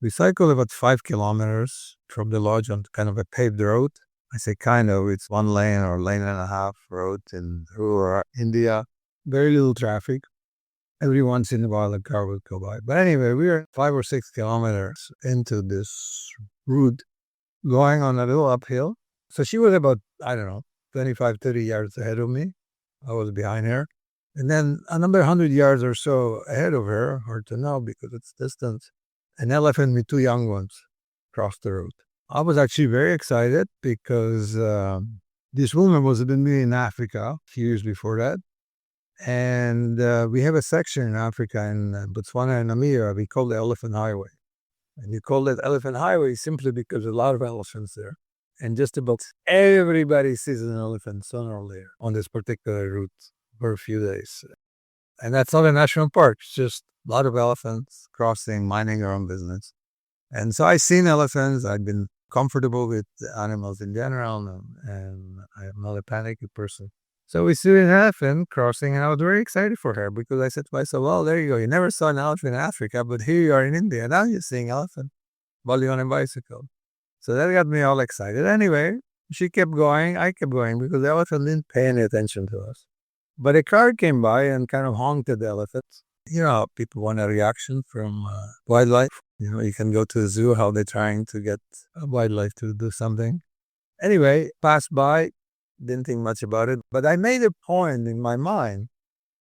We cycled about 5 kilometers from the lodge on kind of a paved road. I say kind of, it's 1 lane or lane and a half road in rural India. Very little traffic. Every once in a while a car would go by. But anyway, we were 5 or 6 kilometers into this route going on a little uphill. So she was about, 25, 30 yards ahead of me. I was behind her. And then another 100 yards or so ahead of her, hard to know because it's distance, an elephant with 2 young ones crossed the road. I was actually very excited because this woman was with me in Africa a few years before that. And we have a section in Africa, in Botswana and Namibia, we call the Elephant Highway. And you call it Elephant Highway simply because there's a lot of elephants there. And just about everybody sees an elephant sooner or later on this particular route for a few days. And that's not a national park. It's just a lot of elephants crossing, minding their own business. And so I've seen elephants. I've been comfortable with animals in general, and I'm not a panicky person. So we see an elephant crossing, and I was very excited for her because I said to myself, well, there you go. You never saw an elephant in Africa, but here you are in India. Now you're seeing elephant while you're on a bicycle. So that got me all excited. Anyway, she kept going. I kept going because the elephant didn't pay any attention to us. But a car came by and kind of honked at the elephant. You know, people want a reaction from wildlife. You know, you can go to the zoo, how they're trying to get wildlife to do something. Anyway, passed by, didn't think much about it. But I made a point in my mind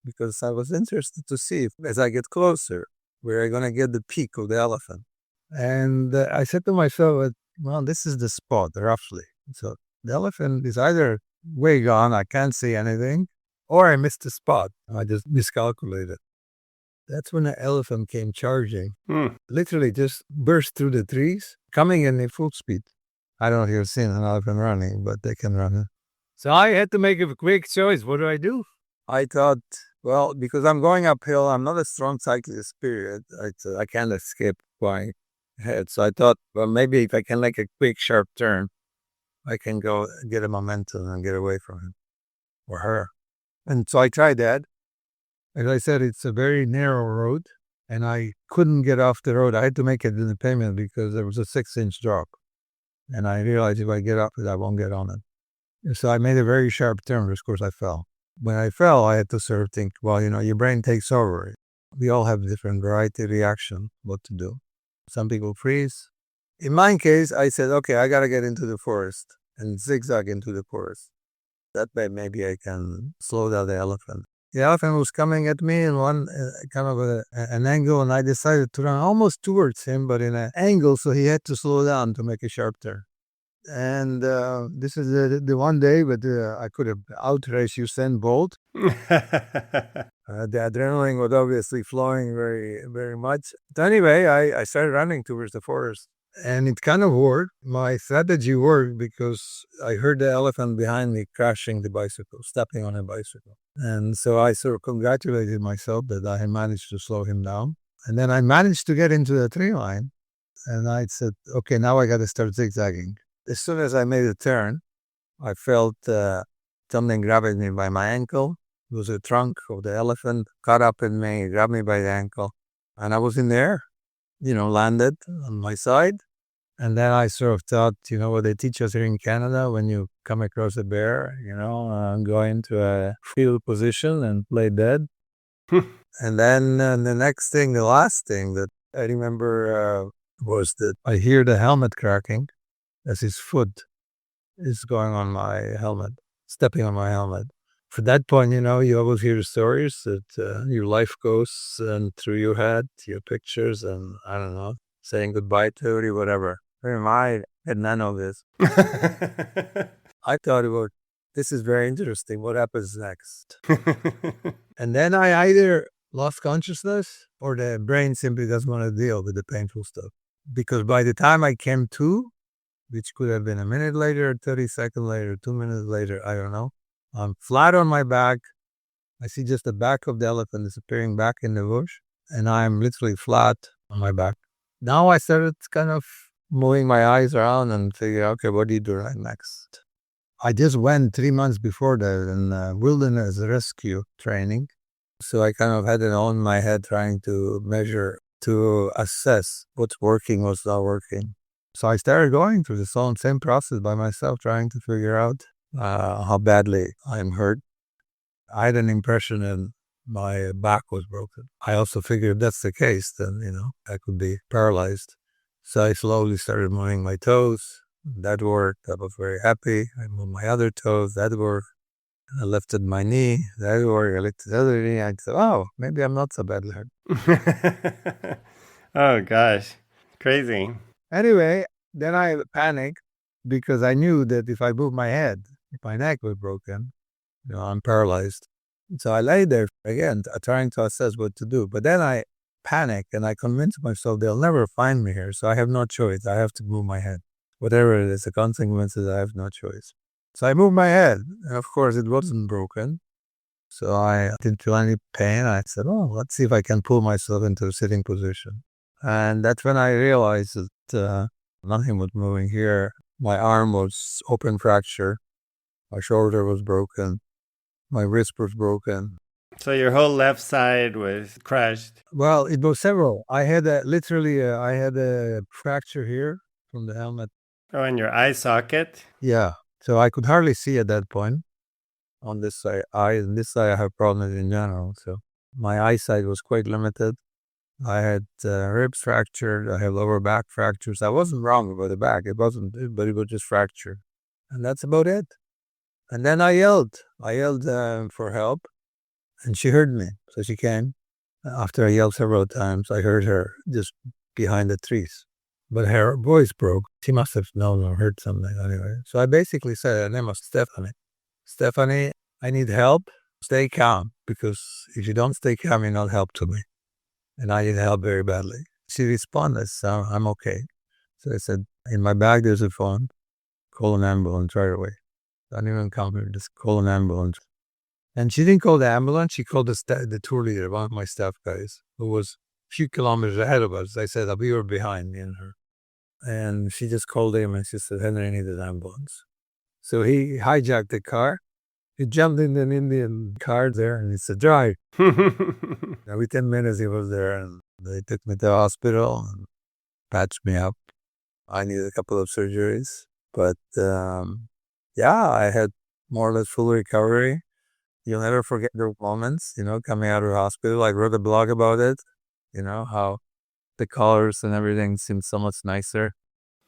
because I was interested to see if, as I get closer, where I'm going to get the peak of the elephant. And I said to myself, well, this is the spot, roughly. So the elephant is either way gone, I can't see anything, or I missed the spot. I just miscalculated. That's when the elephant came charging. Literally just burst through the trees, coming in full speed. I don't know if you've seen an elephant running, but they can run. So I had to make a quick choice. What do? I thought, well, because I'm going uphill, I'm not a strong cyclist, period. I can't escape going ahead. So I thought, well, maybe if I can make a quick, sharp turn, I can go get a momentum and get away from him or her. And so I tried that. As I said, it's a very narrow road, and I couldn't get off the road. I had to make it in the pavement because there was a 6-inch drop. And I realized if I get off it, I won't get on it. And so I made a very sharp turn, but of course I fell. When I fell, I had to sort of think, well, your brain takes over. We all have different variety reaction, what to do. Some people freeze. In my case, I said, okay, I got to get into the forest and zigzag into the forest. That way, maybe I can slow down the elephant. The elephant was coming at me in one kind of an angle, and I decided to run almost towards him, but in an angle, so he had to slow down to make a sharp turn. And this is the one day, but I could have outraced Usain Bolt. The adrenaline was obviously flowing very, very much. But anyway, I started running towards the forest. And it kind of worked. My strategy worked because I heard the elephant behind me crashing the bicycle, stepping on a bicycle. And so I sort of congratulated myself that I had managed to slow him down. And then I managed to get into the tree line. And I said, okay, now I got to start zigzagging. As soon as I made a turn, I felt something grabbing me by my ankle. It was a trunk of the elephant, caught up in me, grabbed me by the ankle. And I was in the air. Landed on my side. And then I sort of thought, what they teach us here in Canada, when you come across a bear, go into a field position and play dead. And then the last thing that I remember was that I hear the helmet cracking as his foot is going on my helmet, stepping on my helmet. For that point, you always hear stories that your life goes through your head, your pictures, and I don't know, saying goodbye to everybody, whatever. I had none of this. I thought, this is very interesting. What happens next? And then I either lost consciousness or the brain simply doesn't want to deal with the painful stuff. Because by the time I came to, which could have been a minute later, 30 seconds later, 2 minutes later, I don't know. I'm flat on my back. I see just the back of the elephant disappearing back in the bush, and I'm literally flat on my back. Now I started kind of moving my eyes around and figure, okay, what do you do right next? I just went 3 months before that in wilderness rescue training. So I kind of had it on my head trying to measure, to assess what's working, what's not working. So I started going through the same process by myself, trying to figure out how badly I'm hurt. I had an impression that my back was broken. I also figured if that's the case, then, I could be paralyzed. So I slowly started moving my toes. That worked. I was very happy. I moved my other toes. That worked. I lifted my knee. That worked. I lifted the other knee. I said, oh, maybe I'm not so badly hurt. Oh, gosh. Crazy. Anyway, then I panicked because I knew that if I moved my head, if my neck was broken, I'm paralyzed. So I lay there again, trying to assess what to do. But then I panicked and I convinced myself they'll never find me here. So I have no choice. I have to move my head. Whatever it is, the consequences, I have no choice. So I moved my head. And of course, it wasn't broken. So I didn't feel any pain. I said, let's see if I can pull myself into a sitting position. And that's when I realized that nothing was moving here. My arm was open fracture. My shoulder was broken. My wrist was broken. So your whole left side was crushed? Well, it was several. I had I had a fracture here from the helmet. Oh, in your eye socket? Yeah. So I could hardly see at that point. On this side, on this side, I have problems in general. So my eyesight was quite limited. I had ribs fractured. I have lower back fractures. I wasn't wrong about the back. It wasn't, but it was just fractured. And that's about it. And then I yelled for help, and she heard me. So she came. After I yelled several times, I heard her just behind the trees. But her voice broke. She must have known or heard something anyway. So I basically said her name was Stephanie. Stephanie, I need help. Stay calm, because if you don't stay calm, you're not help to me. And I need help very badly. She responded, so I'm okay. So I said, in my bag, there's a phone. call an ambulance right away. Don't even come here, just call an ambulance. And she didn't call the ambulance, she called the tour leader, one of my staff guys, who was a few kilometers ahead of us. I said, we were behind, me and her. And she just called him and she said, Henry needed an ambulance. So he hijacked the car. He jumped in an Indian car there and he said, drive. Within minutes he was there and they took me to the hospital and patched me up. I needed a couple of surgeries. But I had more or less full recovery. You'll never forget those moments, coming out of the hospital. I wrote a blog about it, how the colors and everything seemed so much nicer.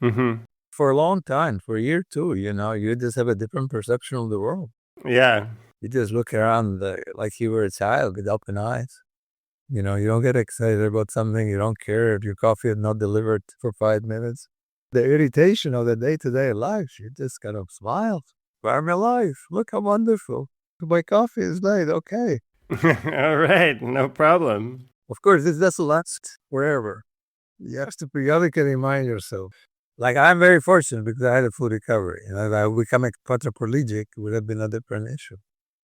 Mm-hmm. For a long time, for a year too, you just have a different perception of the world. Yeah. You just look around like you were a child with open eyes. You don't get excited about something. You don't care if your coffee is not delivered for 5 minutes. The irritation of the day-to-day life, you just kind of smile. I'm alive. Look how wonderful. My coffee is late. Okay. All right. No problem. Of course, this doesn't last forever. You have to periodically remind yourself. Like, I'm very fortunate because I had a full recovery. If I become a quadriplegic, it would have been a different issue.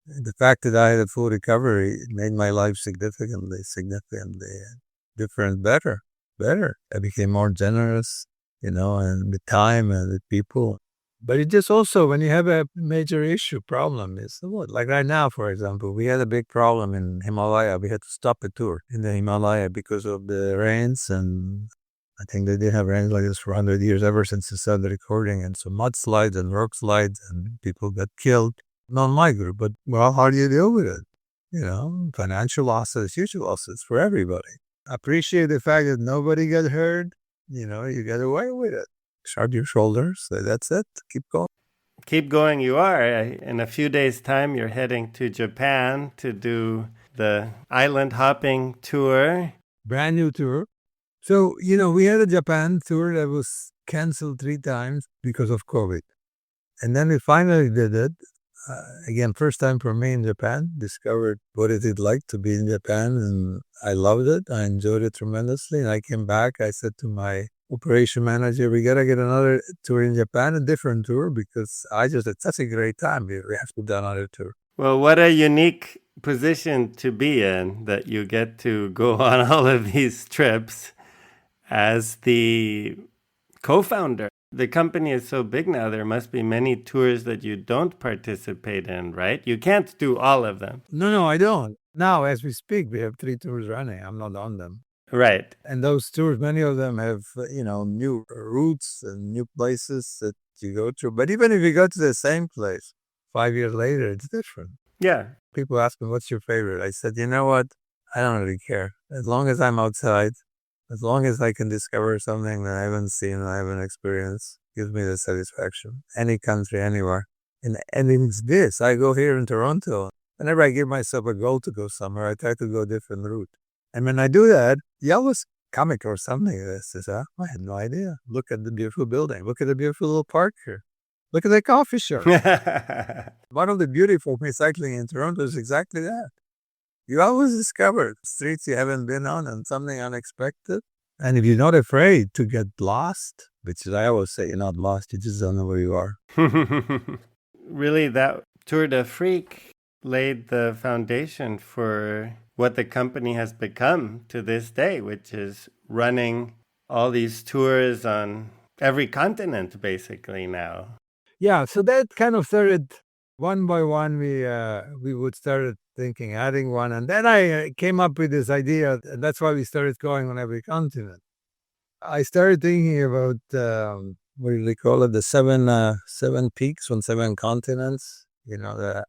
The fact that I had a full recovery made my life significantly different, better. I became more generous, and with time and with people. But it just also, when you have a major problem, is what? Like right now, for example, we had a big problem in Himalaya. We had to stop a tour in the Himalaya because of the rains, and I think they didn't have rains like this for 100 years, ever since they started recording. And so mudslides and rock slides, and people got killed. Not my group, but how do you deal with it? Financial losses, huge losses for everybody. Appreciate the fact that nobody got hurt. You get away with it. Shrug your shoulders. Say, that's it. Keep going. Keep going. You are. In a few days' time, you're heading to Japan to do the island hopping tour. Brand new tour. So, we had a Japan tour that was canceled 3 times because of COVID. And then we finally did it. Again, first time for me in Japan. Discovered what it is like to be in Japan. And I loved it. I enjoyed it tremendously. And I came back. I said to my operation manager, we got to get another tour in Japan, a different tour, because I just had such a great time. We have to do another tour. Well, what a unique position to be in, that you get to go on all of these trips as the co-founder. The company is so big now, there must be many tours that you don't participate in, right? You can't do all of them. No, I don't. Now, as we speak, we have 3 tours running. I'm not on them. Right. And those tours, many of them have, new routes and new places that you go to. But even if you go to the same place, 5 years later, it's different. Yeah. People ask me, what's your favorite? I said, you know what? I don't really care. As long as I'm outside, as long as I can discover something that I haven't seen, I haven't experienced, gives me the satisfaction. Any country, anywhere. And it's this. I go here in Toronto. Whenever I give myself a goal to go somewhere, I try to go a different route. And when I do that, you always comic or something. This is, I had no idea. Look at the beautiful building. Look at the beautiful little park here. Look at the coffee shop. One of the beauty for me cycling in Toronto is exactly that. You always discover streets you haven't been on and something unexpected. And if you're not afraid to get lost, which is, I always say, you're not lost, you just don't know where you are. Really, that Tour de Freak laid the foundation for what the company has become to this day, which is running all these tours on every continent, basically, now. Yeah, so that kind of started one by one. We would start thinking, adding one. And then I came up with this idea, and that's why we started going on every continent. I started thinking about, what do they call it? The 7 peaks on 7 continents.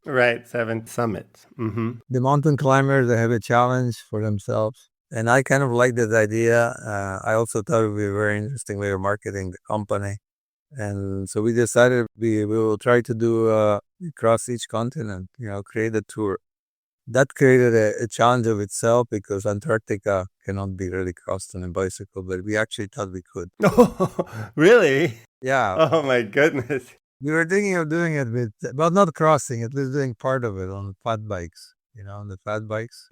Right, 7 summits. Mm-hmm. The mountain climbers, they have a challenge for themselves. And I kind of liked that idea. I also thought it would be a very interesting way of marketing the company. And so we decided we will try to do across each continent, create a tour. That created a challenge of itself because Antarctica cannot be really crossed on a bicycle, but we actually thought we could. Oh, really? Yeah. Oh, my goodness. We were thinking of doing it with, well, not crossing it, we're doing part of it on fat bikes, on the fat bikes.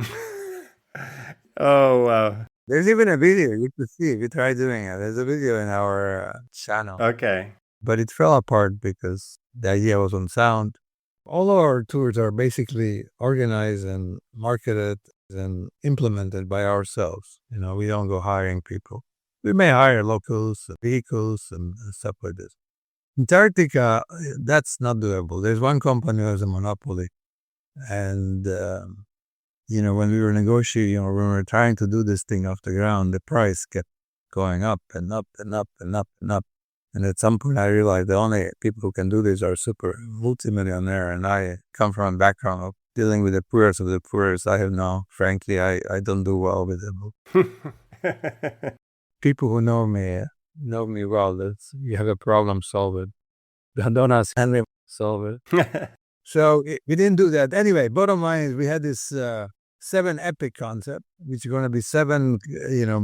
Oh, wow. There's even a video you could see if you try doing it. There's a video in our channel. Okay. But it fell apart because the idea wasn't sound. All our tours are basically organized and marketed and implemented by ourselves. We don't go hiring people. We may hire locals, vehicles, and stuff like this. Antarctica, that's not doable. There's one company who has a monopoly. And, when we were negotiating or when we were trying to do this thing off the ground, the price kept going up and up and up and up and up. And at some point I realized the only people who can do this are super multimillionaire. And I come from a background of dealing with the poorest of the poorest. I have now, frankly, I don't do well with them. People who know me well. That's, you have a problem, solve it. Don't ask Henry, solve it. So we didn't do that. Anyway, bottom line is we had this 7 epic concept, which is going to be 7,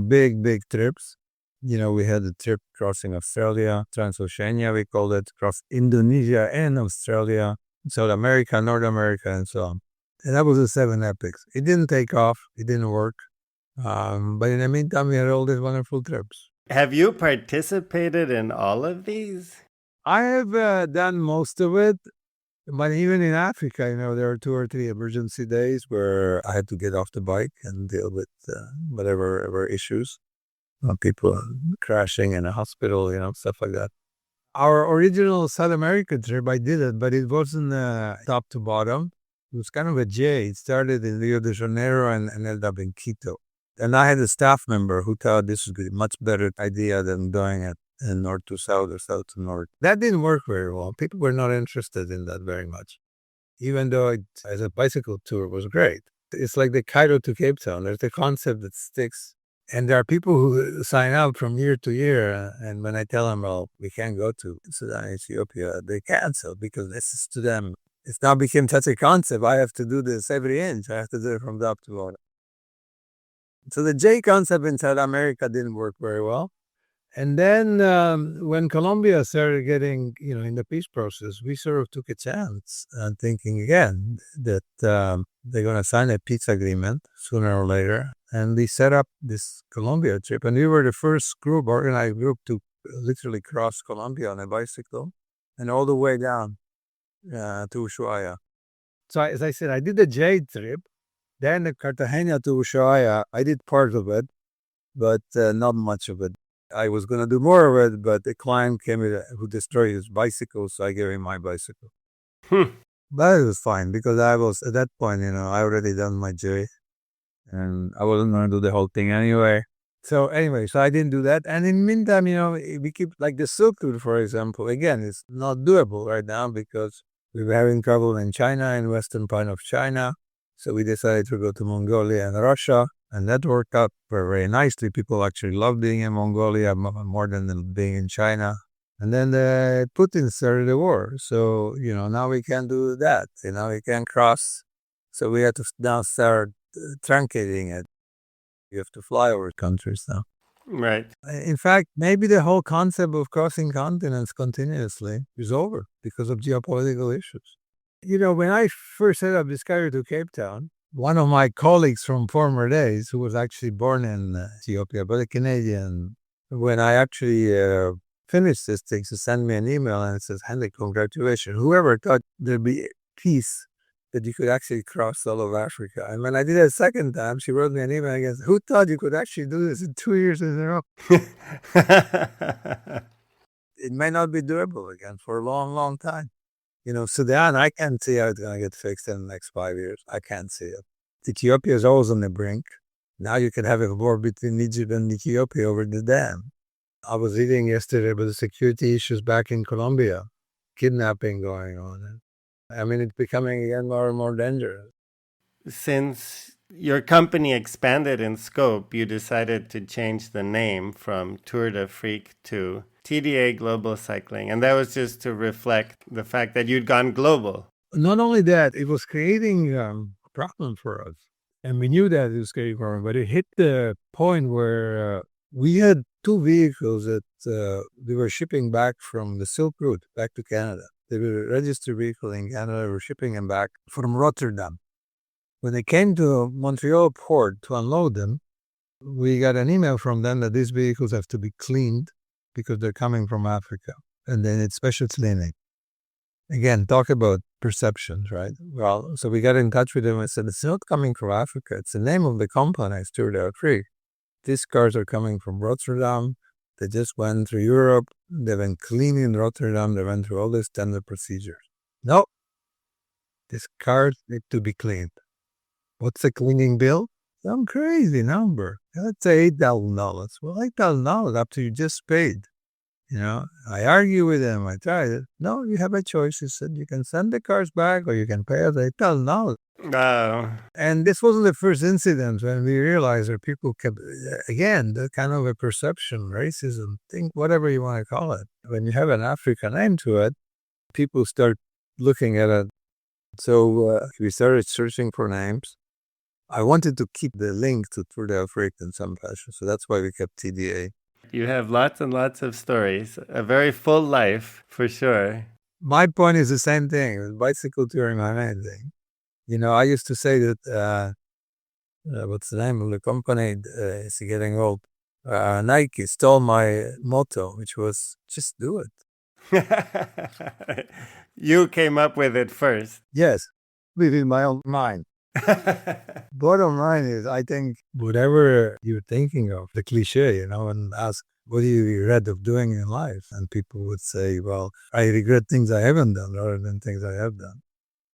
big trips. We had a trip crossing Australia, Transoceania, we called it, cross Indonesia and Australia, South America, North America, and so on. And that was the 7 epics. It didn't take off. It didn't work. But in the meantime, we had all these wonderful trips. Have you participated in all of these? I have done most of it. But even in Africa, there are 2 or 3 emergency days where I had to get off the bike and deal with whatever issues. People crashing in a hospital, stuff like that. Our original South America trip, I did it, but it wasn't top to bottom. It was kind of a J. It started in Rio de Janeiro and ended up in Quito. And I had a staff member who thought this was a much better idea than doing it in north to south or south to north. That didn't work very well. People were not interested in that very much, even though it, as a bicycle tour, was great. It's like the Cairo to Cape Town. There's the concept that sticks. And there are people who sign up from year to year. And when I tell them, well, we can't go to Sudan, Ethiopia, they cancel because this is to them. It's now become such a concept. I have to do this every inch. I have to do it from top to bottom. So the J concept in South America didn't work very well. And then when Colombia started getting, in the peace process, we sort of took a chance and thinking again that they're going to sign a peace agreement sooner or later. And they set up this Colombia trip. And we were the first organized group to literally cross Colombia on a bicycle and all the way down to Ushuaia. So as I said, I did the J trip. Then the Cartagena to Ushuaia, I did part of it, but not much of it. I was going to do more of it, but the client came who destroyed his bicycle, so I gave him my bicycle. But it was fine because I was, at that point, I already done my J, and I wasn't going to do the whole thing anyway. So I didn't do that. And in the meantime, we keep, like the Silk Route, for example, again, it's not doable right now because we were having trouble in China, in western part of China. So we decided to go to Mongolia and Russia. And that worked out very, very nicely. People actually love being in Mongolia more than being in China. And then Putin started the war. So, now we can't do that. We can't cross. So we have to now start truncating it. You have to fly over countries now. Right. In fact, maybe the whole concept of crossing continents continuously is over because of geopolitical issues. When I first set up this Cairo to Cape Town, one of my colleagues from former days, who was actually born in Ethiopia, but a Canadian, when I actually finished this thing, she sent me an email and it says, Henry, congratulations. Whoever thought there'd be peace, that you could actually cross all of Africa. And when I did it a second time, she wrote me an email again, who thought you could actually do this in 2 years in a row? It may not be doable again for a long, long time. Sudan, I can't see how it's going to get fixed in the next 5 years. I can't see it. Ethiopia is always on the brink. Now you can have a war between Egypt and Ethiopia over the dam. I was reading yesterday about the security issues back in Colombia, kidnapping going on. It's becoming again more and more dangerous. Since your company expanded in scope, you decided to change the name from Tour de Freak to TDA Global Cycling. And that was just to reflect the fact that you'd gone global. Not only that, it was creating a problem for us. And we knew that it was creating a problem, but it hit the point where we had 2 vehicles that we were shipping back from the Silk Route back to Canada. They were a registered vehicle in Canada. We were shipping them back from Rotterdam. When they came to Montreal port to unload them, we got an email from them that these vehicles have to be cleaned because they're coming from Africa. and then it's special cleaning. Again, talk about perceptions, right? Well, so we got in touch with him and said, it's not coming from Africa. It's the name of the company, it's 043. These cars are coming from Rotterdam. They just went through Europe. They've been cleaned in Rotterdam. They went through all the standard procedures. No, these cars need to be cleaned. What's the cleaning bill? Some crazy number. Let's say $8,000. Well, $8,000 after you just paid. I argue with him. I tried it. No, you have a choice. He said, you can send the cars back or you can pay us $8,000. Wow. And this wasn't the first incident when we realized that people kept, again, the kind of a perception, racism, think whatever you want to call it. When you have an African name to it, people start looking at it. So we started searching for names. I wanted to keep the link to Tour d'Afrique in some fashion. So that's why we kept TDA. You have lots and lots of stories. A very full life, for sure. My point is the same thing. With bicycle touring, my main thing. I used to say that, what's the name of the company? It's getting old. Nike stole my motto, which was just do it. You came up with it first. Yes, within my own mind. Bottom line is, I think whatever you're thinking of, the cliche, and ask, what do you regret of doing in life? And people would say, well, I regret things I haven't done rather than things I have done.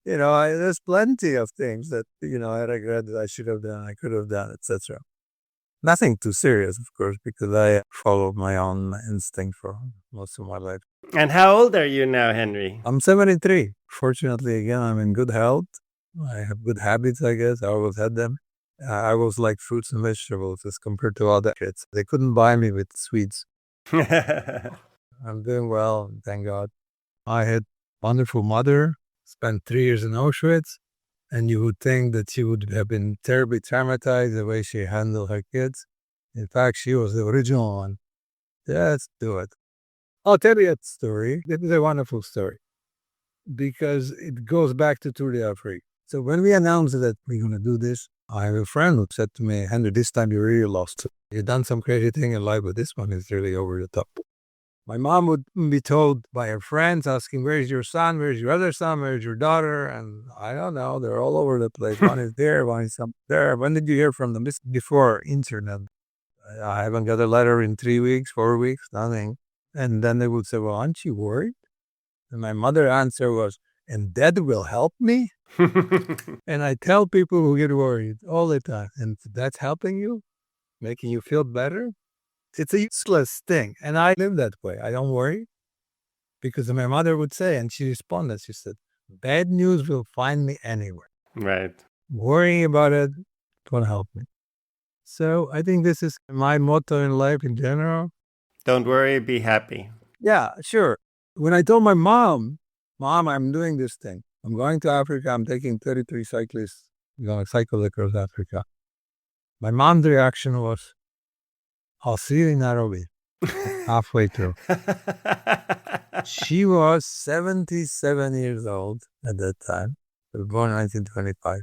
There's plenty of things that, I regret that I should have done, I could have done, etc. Nothing too serious, of course, because I followed my own instinct for most of my life. And how old are you now, Henry? I'm 73. Fortunately, again, I'm in good health. I have good habits, I guess. I always had them. I always like fruits and vegetables as compared to other kids. They couldn't buy me with sweets. I'm doing well, thank God. I had a wonderful mother, spent 3 years in Auschwitz, and you would think that she would have been terribly traumatized the way she handled her kids. In fact, she was the original one. Let's do it. I'll tell you a story. This is a wonderful story because it goes back to Tour d'Afrique. So when we announced that we're going to do this, I have a friend who said to me, Henry, this time you really lost it. You've done some crazy thing in life, but this one is really over the top. My mom would be told by her friends asking, where's your son? Where's your other son? Where's your daughter? And I don't know. They're all over the place. One is there, one is there. When did you hear from them? This before internet. I haven't got a letter in 3 weeks, 4 weeks, nothing. And then they would say, well, aren't you worried? And my mother's answer was, and that will help me? And I tell people who get worried all the time, and that's helping you, making you feel better. It's a useless thing. And I live that way. I don't worry. Because my mother would say, and she responded, she said, bad news will find me anywhere. Right. Worrying about it won't help me. So I think this is my motto in life in general. Don't worry, be happy. Yeah, sure. When I told my mom, I'm doing this thing. I'm going to Africa. I'm taking 33 cyclists. We're going to cycle across Africa. My mom's reaction was, I'll see you in Nairobi. Halfway through. She was 77 years old at that time. She was born in 1925.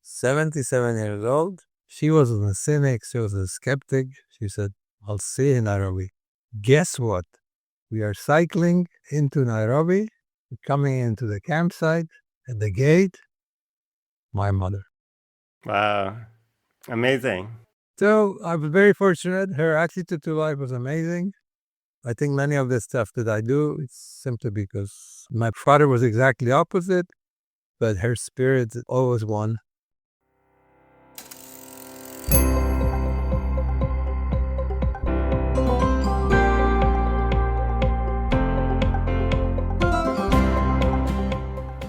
77 years old. She wasn't a cynic. She was a skeptic. She said, I'll see you in Nairobi. Guess what? We are cycling into Nairobi, coming into the campsite. At the gate, my mother. Wow. Amazing. So I was very fortunate. Her attitude to life was amazing. I think many of the stuff that I do, it's simply because my father was exactly opposite, but her spirit always won.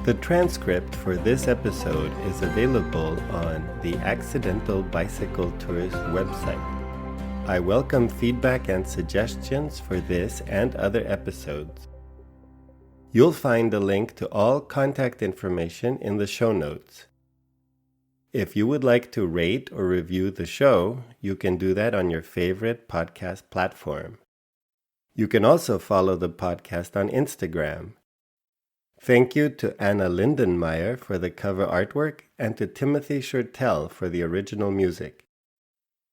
The transcript for this episode is available on the Accidental Bicycle Tours website. I welcome feedback and suggestions for this and other episodes. You'll find a link to all contact information in the show notes. If you would like to rate or review the show, you can do that on your favorite podcast platform. You can also follow the podcast on Instagram. Thank you to Anna Lindenmeyer for the cover artwork and to Timothy Shurtell for the original music.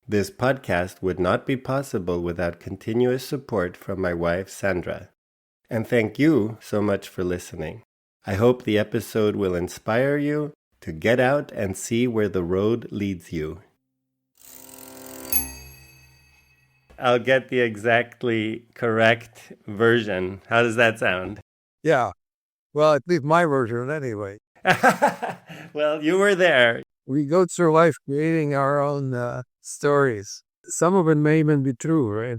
This podcast would not be possible without continuous support from my wife, Sandra. And thank you so much for listening. I hope the episode will inspire you to get out and see where the road leads you. I'll get the exactly correct version. How does that sound? Yeah. Well, at least my version anyway. Well, you were there. We go through life creating our own stories. Some of it may even be true, right?